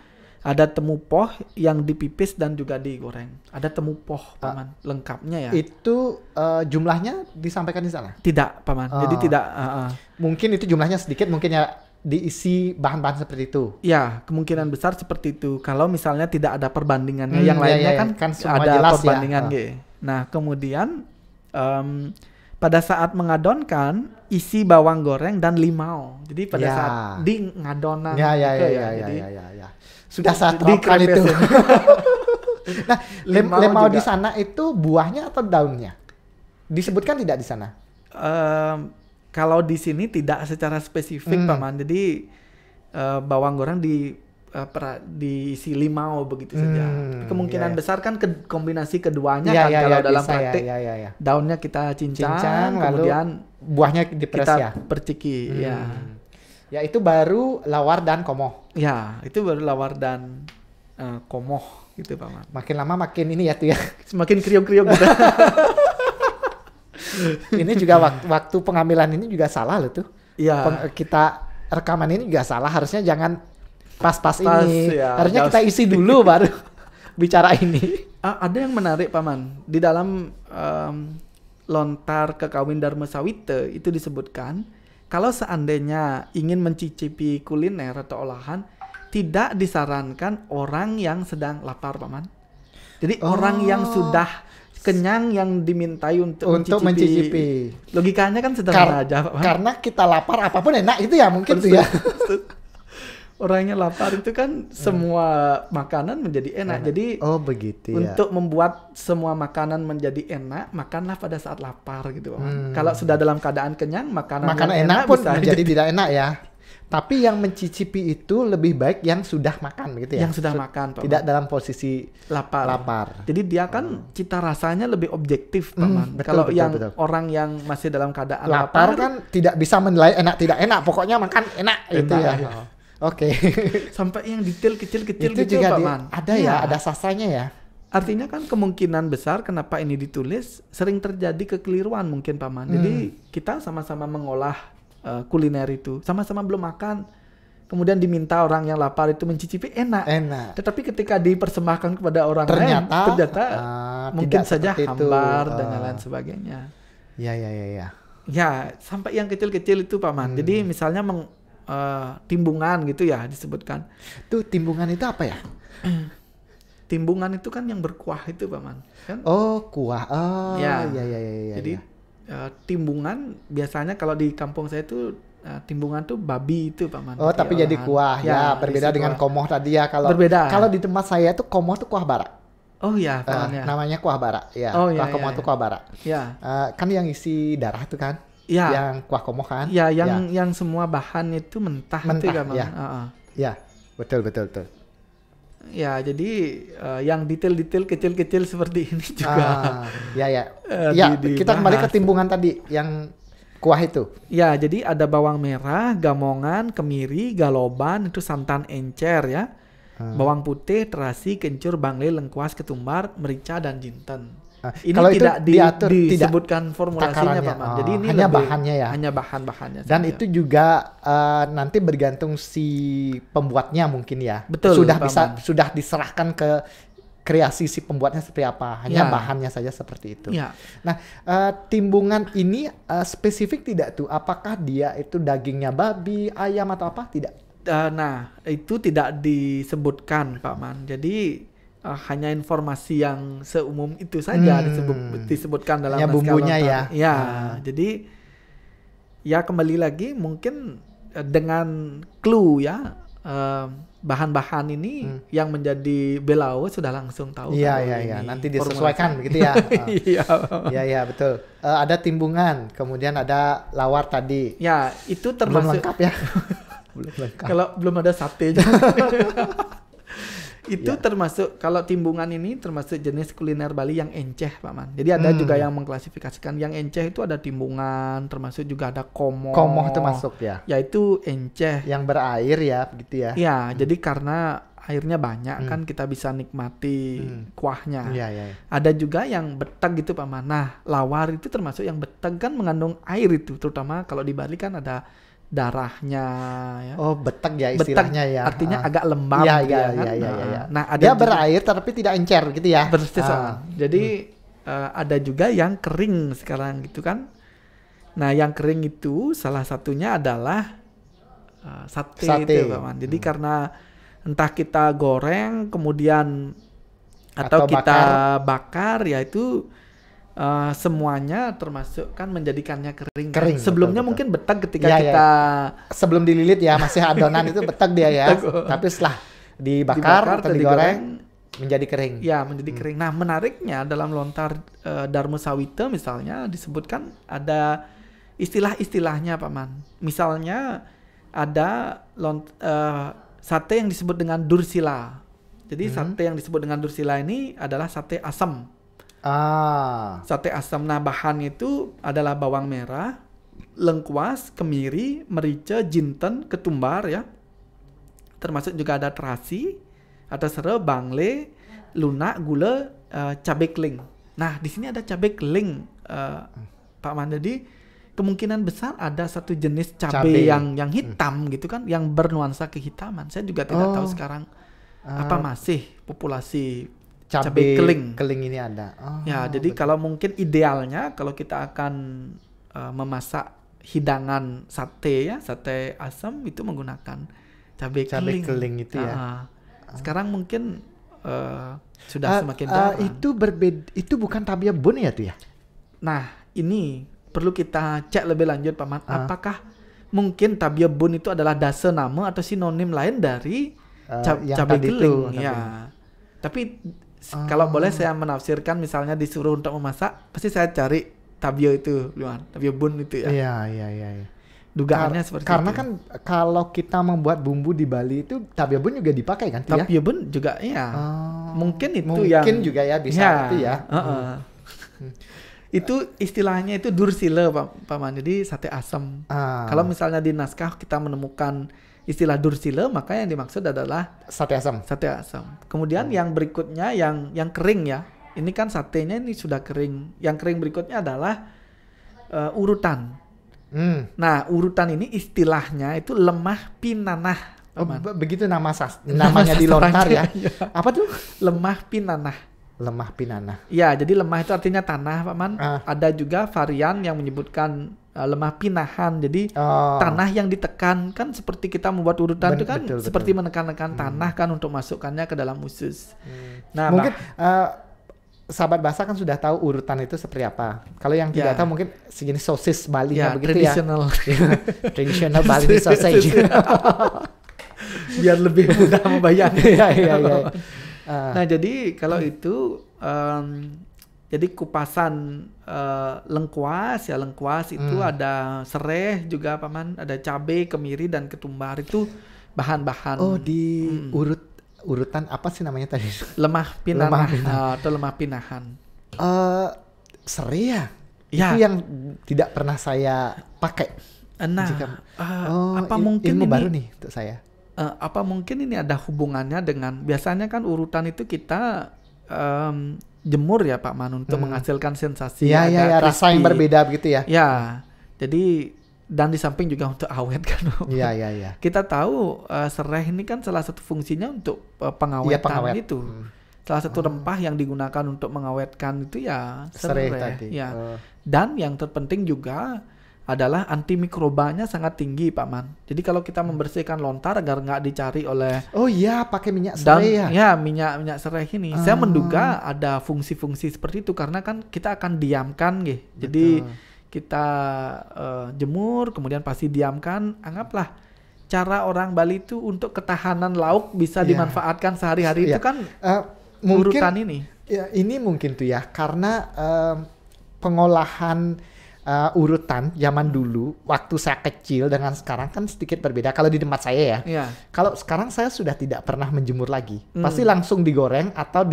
Ada temupoh yang dipipis dan juga digoreng. Ada temupoh, Paman, lengkapnya ya. Itu jumlahnya disampaikan di sana? Tidak, Paman. Jadi tidak. Mungkin itu jumlahnya sedikit, mungkin ya diisi bahan-bahan seperti itu. Ya, kemungkinan besar seperti itu. Kalau misalnya tidak ada perbandingannya, yang lainnya kan semua ada jelas perbandingan. ya. Nah, kemudian pada saat mengadonkan isi bawang goreng dan limau. Jadi pada saat di ngadonan Ya. Sudah saya terapkan itu. Nah, limau di sana itu buahnya atau daunnya? Disebutkan tidak di sana? Kalau di sini tidak secara spesifik Paman. Jadi bawang goreng diisi limau begitu saja. Kemungkinan besar kan kombinasi keduanya kan kalau dalam praktik daunnya kita cincang kemudian buahnya diperes kita ya. perciki ya. Ya itu baru lawar dan komoh. Ya, itu baru lawar dan komoh gitu Paman. Makin lama makin ini ya tuh ya. Semakin kriuk-kriuk gitu. Ini juga waktu pengambilan ini juga salah loh tuh. Iya. Kita rekaman ini juga salah. Harusnya jangan pas ini. Ya, harusnya kita isi dulu baru bicara ini. Ada yang menarik Paman. Di dalam lontar kekawin Dharma Sawite itu disebutkan kalau seandainya ingin mencicipi kuliner atau olahan tidak disarankan orang yang sedang lapar Paman. Jadi orang yang sudah kenyang yang dimintai untuk mencicipi. Logikanya kan sederhana aja Pak. Karena kita lapar apapun enak itu ya mungkin tuh ya. Orangnya lapar itu kan semua makanan menjadi enak. Jadi begitu ya. Untuk membuat semua makanan menjadi enak, makanlah pada saat lapar gitu Pak. Kalau sudah dalam keadaan kenyang, makanan enak pun menjadi tidak enak ya. Tapi yang mencicipi itu lebih baik yang sudah makan gitu ya. Yang sudah makan, Pak. Tidak dalam posisi lapar. Jadi dia kan cita rasanya lebih objektif, Paman. Kalau orang yang masih dalam keadaan lapar kan tidak bisa menilai enak tidak enak, pokoknya makan enak itu ya. Oke. Sampai yang detail kecil-kecil itu gitu, juga Paman. Ada ya, ada sasanya ya. Artinya kan kemungkinan besar kenapa ini ditulis sering terjadi kekeliruan mungkin, Paman. Jadi kita sama-sama mengolah kuliner itu, sama-sama belum makan, kemudian diminta orang yang lapar itu mencicipi enak. Tetapi ketika dipersembahkan kepada orang lain, ternyata mungkin saja hambar dan lain sebagainya. Ya, sampai yang kecil-kecil itu Paman. Jadi misalnya timbungan gitu ya disebutkan. Tuh timbungan itu apa ya? Timbungan itu kan yang berkuah itu Paman. Kan? Kuah. Iya. Jadi timbungan biasanya kalau di kampung saya itu timbungan tuh babi itu Paman. Tapi olahan. Jadi kuah ya berbeda dengan komoh tadi ya. Kalau di tempat saya tuh komoh tuh kuah barak. Paman ya. Namanya kuah barak ya. Kuah komoh tuh kuah barak. Kan yang isi darah tuh kan. Yang kuah komoh kan. Yang semua bahan itu mentah itu kan. Ya. Betul. Ya, jadi yang detail-detail kecil-kecil seperti ini juga. Kita kembali ke timbungan tadi yang kuah itu. Ya, jadi ada bawang merah, gamongan, kemiri, galoban, itu santan encer ya. Bawang putih, terasi, kencur, bangle, lengkuas, ketumbar, merica dan jinten. Ini kalau tidak diatur, disebutkan formulasinya Pak Man. Jadi ini hanya bahannya ya. Hanya bahan-bahannya. Dan saja. Itu juga nanti bergantung si pembuatnya mungkin ya. Betul. Sudah diserahkan ke kreasi si pembuatnya seperti apa. Hanya bahannya saja seperti itu. Ya. Nah, timbungan ini spesifik tidak tuh? Apakah dia itu dagingnya babi, ayam atau apa? Tidak. Nah, itu tidak disebutkan Pak Man. Jadi hanya informasi yang seumum itu saja disebutkan dalam naskah bumbunya lontar. Jadi ya kembali lagi mungkin dengan clue ya bahan-bahan ini yang menjadi belau sudah langsung tahu. Nanti disesuaikan begitu ya. Iya betul. Ada timbungan, kemudian ada lawar tadi. Ya itu termasuk belum lengkap ya. Belum lengkap. Kalau belum ada sate. Itu termasuk, kalau timbungan ini termasuk jenis kuliner Bali yang enceh Pak Man. Jadi ada juga yang mengklasifikasikan yang enceh itu ada timbungan, termasuk juga ada komoh. Komoh itu masuk ya. Yaitu enceh. Yang berair ya begitu ya. Ya, jadi karena airnya banyak kan kita bisa nikmati kuahnya. Ada juga yang beteg gitu Pak Man. Nah, lawar itu termasuk yang beteg kan mengandung air itu, terutama kalau di Bali kan ada darahnya ya. Beteg ya istilahnya beteg, ya. Artinya agak lembab kan. Nah, ada dia berair tapi tidak encer gitu ya. Jadi ada juga yang kering sekarang gitu kan. Nah, yang kering itu salah satunya adalah sate. Itu Pak Man. Jadi karena entah kita goreng kemudian atau kita bakar ya itu semuanya termasuk kan menjadikannya kering. Sebelumnya betul. Mungkin beteg ketika kita sebelum dililit ya masih adonan itu beteg dia ya. Tapi setelah dibakar atau digoreng menjadi kering. Ya, menjadi kering. Nah, menariknya dalam lontar Dharma Sawite misalnya disebutkan ada istilah-istilahnya Paman. Misalnya ada sate yang disebut dengan dursila. Jadi sate yang disebut dengan dursila ini adalah sate asam. Sate asam. Nah, bahannya itu adalah bawang merah, lengkuas, kemiri, merica, jinten, ketumbar ya. Termasuk juga ada terasi, ada serai, bangle, lunak, gula, cabai keling. Nah, di sini ada cabai keling, Pak Man. Jadi kemungkinan besar ada satu jenis cabai yang hitam gitu kan, yang bernuansa kehitaman. Saya juga tidak tahu sekarang apa masih populasi cabai keling ini ada. Ya, jadi kalau mungkin idealnya kalau kita akan memasak hidangan sate ya, sate asam itu menggunakan cabai keling itu ya. Sekarang mungkin sudah semakin jarang. Itu bukan tabia bun ya tuh ya? Nah, ini perlu kita cek lebih lanjut Pak Man. Apakah mungkin tabia bun itu adalah dasa nama atau sinonim lain dari cabai keling? Ya. Tapi kalau boleh saya menafsirkan, misalnya disuruh untuk memasak, pasti saya cari tabia itu, tabia bun itu ya. Iya. Dugaannya seperti itu. Karena kan kalau kita membuat bumbu di Bali itu tabia bun juga dipakai kan? Tabia bun juga ya. Mungkin juga ya bisa itu ya. Itu istilahnya itu dursila Pak Man. Jadi sate asam. Kalau misalnya di naskah kita menemukan istilah dursila, maka yang dimaksud adalah sate asam. Kemudian yang berikutnya yang kering ya. Ini kan satenya ini sudah kering. Yang kering berikutnya adalah urutan. Nah, urutan ini istilahnya itu lemah pinanah. Begitu namanya di lontar ya. Apa tuh? Lemah pinanah. Ya, jadi lemah itu artinya tanah, Pak Man. Ada juga varian yang menyebutkan lemah pinahan. Jadi tanah yang ditekan, kan seperti kita membuat urutan itu kan seperti menekan-nekan tanah kan untuk masukkannya ke dalam usus. Nah, mungkin sahabat bahasa kan sudah tahu urutan itu seperti apa. Kalau yang tidak tahu mungkin sejenis sosis Bali begitu traditional. Traditional Bali sausage. Biar lebih mudah membayangkan. Iya. Nah, jadi kalau itu jadi kupasan lengkuas itu ada serai juga Paman, ada cabai, kemiri dan ketumbar, itu bahan-bahan. Urutan apa sih namanya tadi? Lemah pinanah atau lemah pinahan. Serai ya? Itu yang tidak pernah saya pakai. Apa mungkin ilmu ini baru nih untuk saya? Apa mungkin ini ada hubungannya dengan, biasanya kan urutan itu kita jemur ya Pak Man untuk menghasilkan sensasi rasa yang berbeda begitu ya. Ya. Jadi dan di samping juga untuk awet kan. Iya. Kita tahu serai ini kan salah satu fungsinya untuk pengawetan itu. Salah satu rempah yang digunakan untuk mengawetkan itu ya serai tadi. Ya. Dan yang terpenting juga adalah antimikrobanya sangat tinggi Pak Man. Jadi kalau kita membersihkan lontar agar nggak dicari oleh pakai minyak serai minyak serai ini. Saya menduga ada fungsi-fungsi seperti itu karena kan kita akan diamkan gitu. Jadi kita jemur kemudian pasti diamkan. Anggaplah cara orang Bali itu untuk ketahanan lauk bisa dimanfaatkan sehari-hari itu kan urutan ini. Ya, ini mungkin tuh ya karena pengolahan urutan zaman dulu waktu saya kecil dengan sekarang kan sedikit berbeda. Kalau di tempat saya ya. Kalau sekarang saya sudah tidak pernah menjemur lagi. Pasti langsung digoreng atau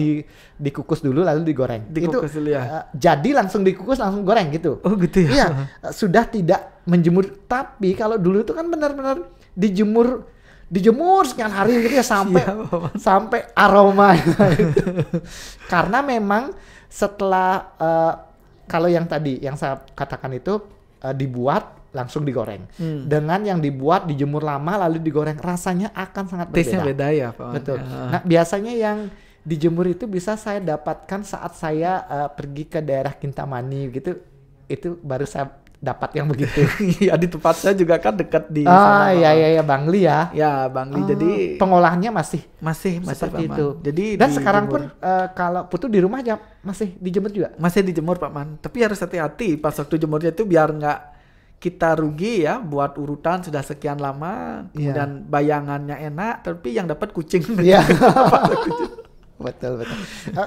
dikukus dulu lalu digoreng. Dikukus dulu ya. Jadi langsung dikukus langsung goreng gitu. Oh gitu ya. Iya, sudah tidak menjemur. Tapi kalau dulu itu kan benar-benar dijemur sekian hari gitu ya sampai aroma. Karena memang setelah kalau yang tadi yang saya katakan itu dibuat langsung digoreng. Dengan yang dibuat dijemur lama lalu digoreng rasanya akan sangat berbeda. Taste-nya beda ya Pak. Betul. Nah, biasanya yang dijemur itu bisa saya dapatkan saat saya pergi ke daerah Kintamani gitu. Itu baru saya dapat yang begitu. Iya, di tempat saya juga kan dekat di sana. Iya Bangli ya. Ya, Bangli. Jadi pengolahannya masih seperti itu. Jadi dan sekarang pun kalau Putu di rumah aja masih dijemur juga. Masih dijemur Pak Man. Tapi harus hati-hati pas waktu jemurnya itu biar nggak kita rugi ya buat urutan sudah sekian lama, kemudian bayangannya enak tapi yang dapat kucing. Iya. Betul.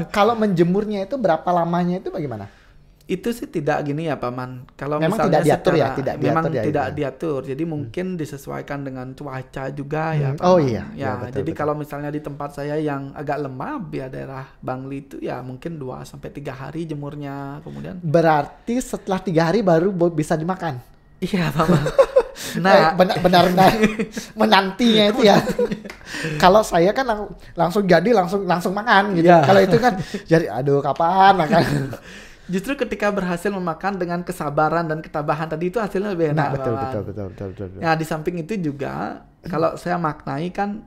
Kalau menjemurnya itu berapa lamanya itu bagaimana? Itu sih tidak gini ya Paman. Kalau Memang misalnya tidak diatur ya, secara- tidak memang diatur ya tidak itu. diatur. Jadi mungkin disesuaikan dengan cuaca juga ya Paman. Oh iya, Ya, ya, betul, jadi betul. kalau misalnya di tempat saya yang agak lembab ya daerah Bangli itu ya mungkin 2 sampai 3 hari jemurnya kemudian. Berarti setelah 3 hari baru bisa dimakan. Iya Paman. Nah, Nah, benar-benar menantinya itu ya. Kalau saya kan langsung jadi langsung makan gitu. Iya. Kalau itu kan jadi aduh kapan makan. justru ketika berhasil memakan dengan kesabaran dan ketabahan tadi itu hasilnya lebih enak. Nah, betul, Paman. betul. Ya di samping itu juga kalau saya maknai kan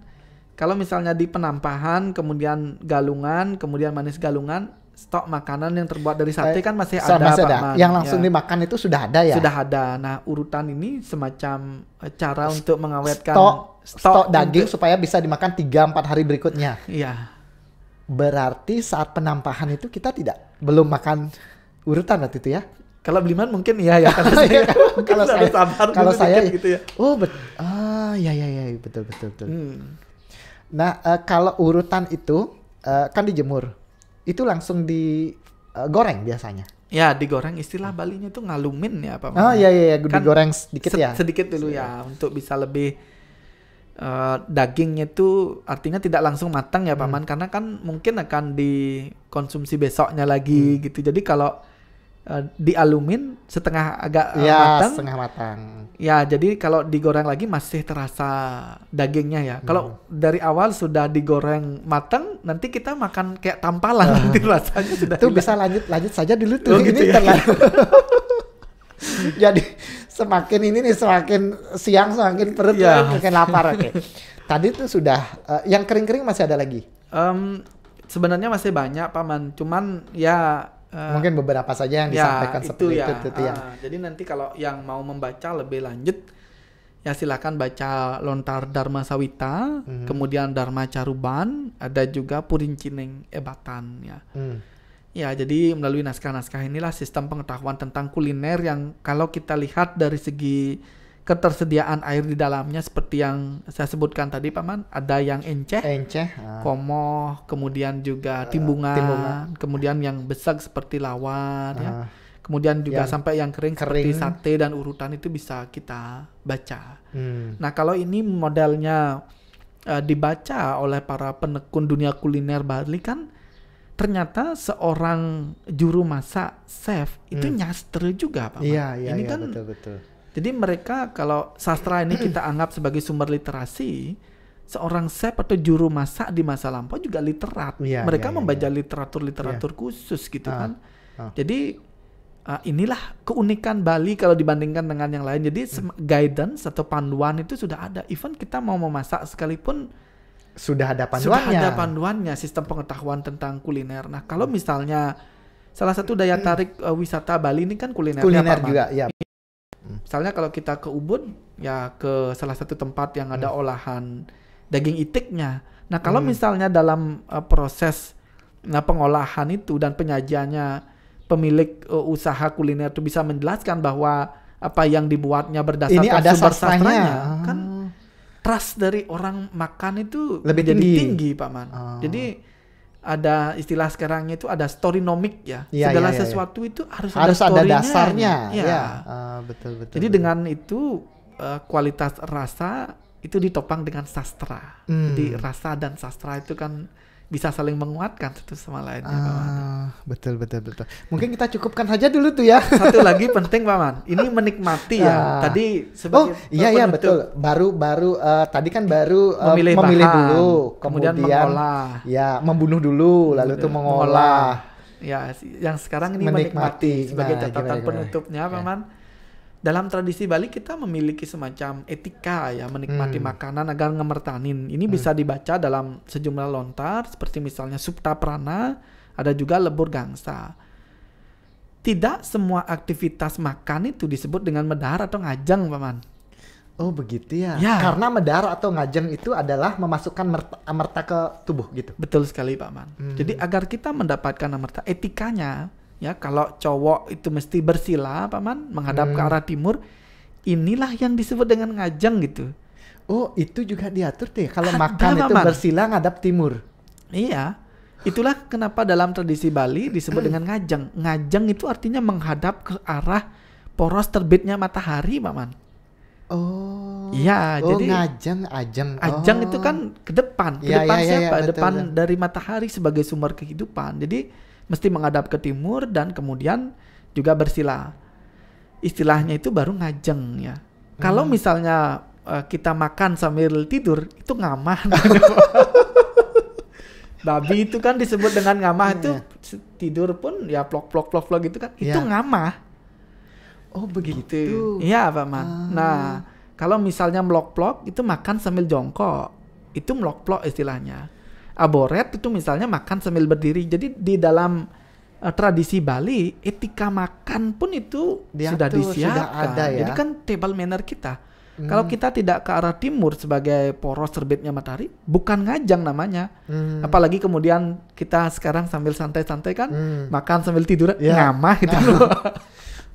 kalau misalnya di Penampahan kemudian Galungan kemudian Manis Galungan stok makanan yang terbuat dari sate kan masih ada Masih ada. Pak Man. Yang langsung Ya, dimakan itu sudah ada ya. sudah ada. Nah urutan ini semacam cara untuk mengawetkan Stok daging untuk- supaya bisa dimakan 3-4 hari berikutnya. Iya. Berarti saat penampahan itu kita belum makan urutan waktu itu ya. Kalau Bliman mungkin iya ya karena saya mungkin Kalau harus saya- sabar kalau dulu saya dikit gitu ya. Oh, ya betul. Hmm. Nah, kalau urutan itu kan dijemur. Itu langsung digoreng biasanya. Ya digoreng istilah Balinya itu ngalumin ya Pak. Oh iya, Kan digoreng sedikit ya. Sedikit dulu ya untuk bisa lebih dagingnya itu artinya tidak langsung matang ya Paman karena kan mungkin akan dikonsumsi besoknya lagi gitu. Jadi kalau dialumin setengah agak Iya, matang setengah matang. ya jadi kalau digoreng lagi masih terasa dagingnya ya. Kalau dari awal sudah digoreng matang nanti kita makan kayak tampalan nanti rasanya sudah Itu hilang. bisa lanjut saja dulu tuh. Oh, gitu ya. terlalu. Jadi semakin siang semakin perut Ya. makin lapar. Oke. Tadi tuh sudah yang kering-kering masih ada lagi. Sebenarnya masih banyak Paman, cuman ya Mungkin beberapa saja yang disampaikan seperti itu yang jadi nanti kalau yang mau membaca lebih lanjut ya silakan baca Lontar Dharma Sawita, kemudian Dharma Caruban, ada juga Purincineng Ebatan ya. Ya, jadi melalui naskah-naskah inilah sistem pengetahuan tentang kuliner yang kalau kita lihat dari segi ketersediaan air di dalamnya seperti yang saya sebutkan tadi Paman, ada yang enceh, komoh, kemudian juga timbungan, kemudian yang besar seperti lawar ya. Kemudian juga yang sampai yang kering seperti sate dan urutan itu bisa kita baca. Nah, kalau ini modelnya dibaca oleh para penekun dunia kuliner Bali kan ternyata seorang juru masak chef itu nyastra juga Pak. Iya, kan betul. jadi mereka kalau sastra ini kita anggap sebagai sumber literasi, seorang chef atau juru masak di masa lampau juga literat. Mereka membaca literatur khusus gitu kan. Jadi inilah keunikan Bali kalau dibandingkan dengan yang lain. Jadi guidance atau panduan itu sudah ada. Even kita mau memasak sekalipun sudah ada panduannya, sistem pengetahuan tentang kuliner. Nah, kalau misalnya salah satu daya tarik wisata Bali ini kan kuliner juga, ya. Misalnya kalau kita ke Ubud, ya ke salah satu tempat yang ada olahan daging itiknya. Nah, kalau misalnya dalam proses pengolahan itu dan penyajiannya pemilik usaha kuliner itu bisa menjelaskan bahwa apa yang dibuatnya berdasarkan ini ada sumber sastranya, kan trust dari orang makan itu lebih menjadi tinggi Pak Man. Jadi ada istilah sekarangnya itu ada storynomic ya. Segala sesuatu itu harus ada dasarnya. Ya. Betul. Jadi dengan itu kualitas rasa itu ditopang dengan sastra. Jadi rasa dan sastra itu kan bisa saling menguatkan satu sama lain. Betul. Mungkin kita cukupkan saja dulu tuh ya. Satu lagi penting Pak Man, ini menikmati ya. Tadi sebagai iya betul. Baru tadi kan baru memilih bahan, dulu, kemudian mengolah. Ya, membunuh dulu, lalu tuh mengolah. Ya, yang sekarang ini menikmati sebagai catatan penutupnya Pak Man. Dalam tradisi Bali kita memiliki semacam etika ya menikmati makanan agar ngemertanin. Ini bisa dibaca dalam sejumlah lontar seperti misalnya Supta Prana, ada juga Lebur Gangsa. Tidak semua aktivitas makan itu disebut dengan medhar atau ngajeng, Paman. Oh begitu ya. Karena medhar atau ngajeng itu adalah memasukkan amerta ke tubuh gitu. Betul sekali Paman. Jadi agar kita mendapatkan amerta, etikanya ya kalau cowok itu mesti bersila Paman menghadap ke arah timur, inilah yang disebut dengan ngajeng gitu. Oh itu juga diatur tuh ya kalau makan itu bersila ngadap timur. Iya. Itulah kenapa dalam tradisi Bali disebut dengan ngajeng. Ngajeng itu artinya menghadap ke arah poros terbitnya matahari, Pak Man. Oh. Iya, jadi ngajeng, ajeng. ajeng itu kan ke depan. Ke Iya, depan iya, iya, siapa? betul, Depan betul. dari matahari sebagai sumber kehidupan. Jadi mesti menghadap ke timur dan kemudian juga bersila. Istilahnya itu baru ngajeng ya. Kalau misalnya kita makan sambil tidur, itu ngamah. Babi itu kan disebut dengan ngamah itu tidur pun ya plok gitu kan. Itu ngamah. Oh begitu. Gitu. Iya Pak Man. Nah, kalau misalnya melok-plok itu makan sambil jongkok. Itu melok-plok istilahnya. Aboret itu misalnya makan sambil berdiri. Jadi di dalam tradisi Bali, etika makan pun itu sudah disiapkan. Sudah ada ya. Jadi kan table manner kita. Kalau kita tidak ke arah timur sebagai poros terbitnya matahari, bukan ngajang namanya. Apalagi kemudian kita sekarang sambil santai-santai kan, makan sambil tidur, ngamah itu loh.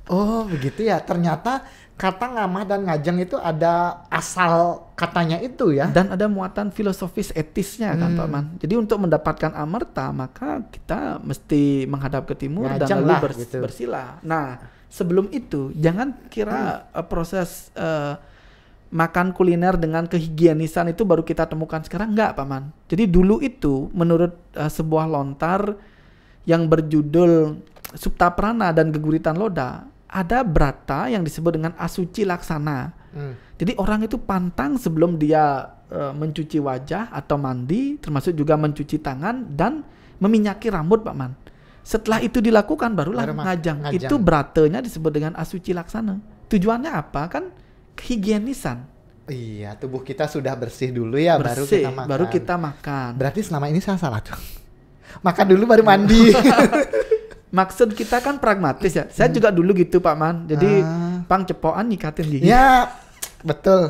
Oh begitu ya. Ternyata kata ngamah dan ngajeng itu ada asal katanya itu ya. Dan ada muatan filosofis etisnya kan Pak Man. Jadi untuk mendapatkan amerta maka kita mesti menghadap ke timur ngajeng dan lalu gitu. bersila. Nah sebelum itu jangan kira proses makan kuliner dengan kehigienisan itu baru kita temukan sekarang. Enggak Pak Man. Jadi dulu itu menurut sebuah lontar yang berjudul Suptaprana dan Geguritan Loda, ada brata yang disebut dengan asuci laksana. Jadi orang itu pantang sebelum dia mencuci wajah atau mandi, termasuk juga mencuci tangan dan meminyaki rambut Pak Man. Setelah itu dilakukan barulah ngajang. Itu bratanya disebut dengan asuci laksana. Tujuannya apa? Kan kehigienisan. Iya, tubuh kita sudah bersih dulu ya, bersih, baru kita makan. Berarti selama ini saya salah tuh. Makan dulu baru mandi. Maksud kita kan pragmatis ya. Saya juga dulu gitu Pak Man. Jadi pang cepokan nyikatin gigi. Ya, betul.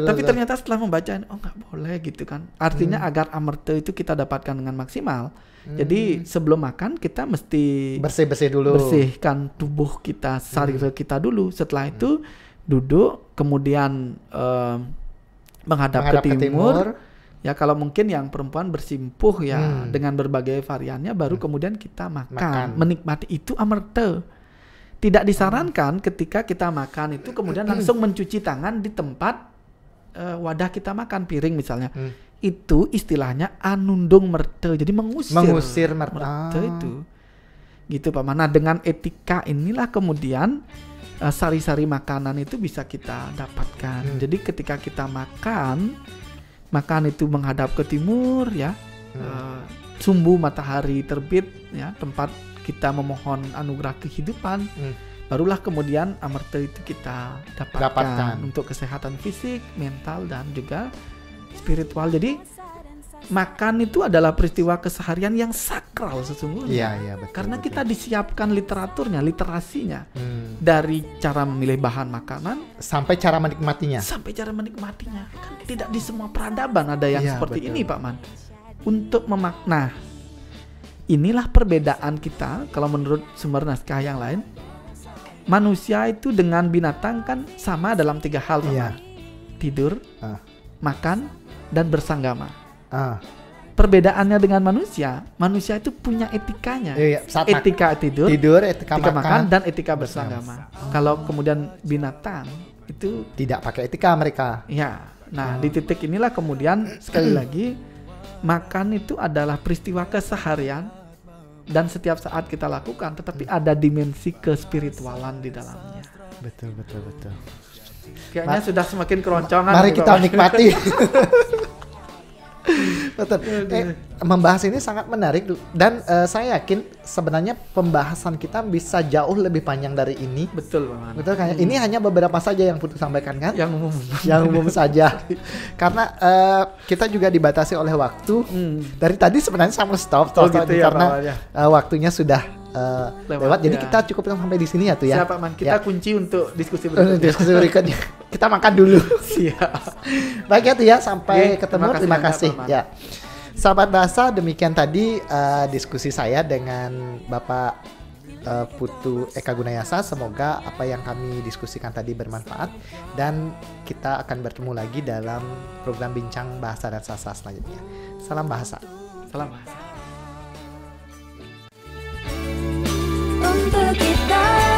Tapi ternyata setelah membaca, oh nggak boleh gitu kan. Artinya agar amerta itu kita dapatkan dengan maksimal. Jadi sebelum makan kita mesti bersih dulu. Bersihkan tubuh kita, sarira kita dulu. Setelah itu duduk, kemudian menghadap ke timur. Ya kalau mungkin yang perempuan bersimpuh ya dengan berbagai variannya, baru kemudian kita makan. Menikmati itu amerta. Tidak disarankan ketika kita makan itu kemudian langsung mencuci tangan di tempat wadah kita makan, piring misalnya. Itu istilahnya anundung merte. Jadi mengusir merte itu. Gitu Pak Man. Nah dengan etika inilah kemudian sari-sari makanan itu bisa kita dapatkan. Jadi ketika kita makan itu menghadap ke timur ya, sumbu matahari terbit ya, tempat kita memohon anugerah kehidupan. Barulah kemudian amerta itu kita dapatkan untuk kesehatan fisik, mental dan juga spiritual. Jadi makan itu adalah peristiwa keseharian yang sakral sesungguhnya. Iya, betul. Karena kita disiapkan literaturnya, literasinya. Dari cara memilih bahan makanan sampai cara menikmatinya. Kan tidak di semua peradaban ada yang seperti ini Pak Man. Untuk memakna. Inilah perbedaan kita kalau menurut sumber naskah yang lain. Manusia itu dengan binatang kan sama dalam 3 hal Pak Man. Tidur, makan dan bersanggama. Perbedaannya dengan manusia itu punya etikanya. Etika tidur, etika makan dan etika bersanggama. Kalau kemudian binatang itu tidak pakai etika mereka. Ya. Nah, di titik inilah kemudian sekali lagi makan itu adalah peristiwa keseharian dan setiap saat kita lakukan, tetapi ada dimensi kespiritualan di dalamnya. Betul. Kayaknya sudah semakin keroncongan. Mari kita nikmati. Betul. Membahas ini sangat menarik dan saya yakin sebenarnya pembahasan kita bisa jauh lebih panjang dari ini. Betul Pak Man. Betul kan? Ini hanya beberapa saja yang Putu sampaikan kan? Yang umum saja. Karena kita juga dibatasi oleh waktu. Dari tadi sebenarnya sama stop gitu ya, karena waktunya sudah lewat. Jadi kita cukupkan sampai di sini ya tuh ya. Siap Pak Man. Kita kunci untuk diskusi berikutnya. Kita makan dulu. Siap. Baik ya tuh ya, sampai ketemu. Terima kasih ya. Sahabat Bahasa, demikian tadi diskusi saya dengan Bapak Putu Eka Gunayasa. Semoga apa yang kami diskusikan tadi bermanfaat dan kita akan bertemu lagi dalam program Bincang Bahasa dan Sastra selanjutnya. Salam Bahasa. Salam Bahasa. untuk kita.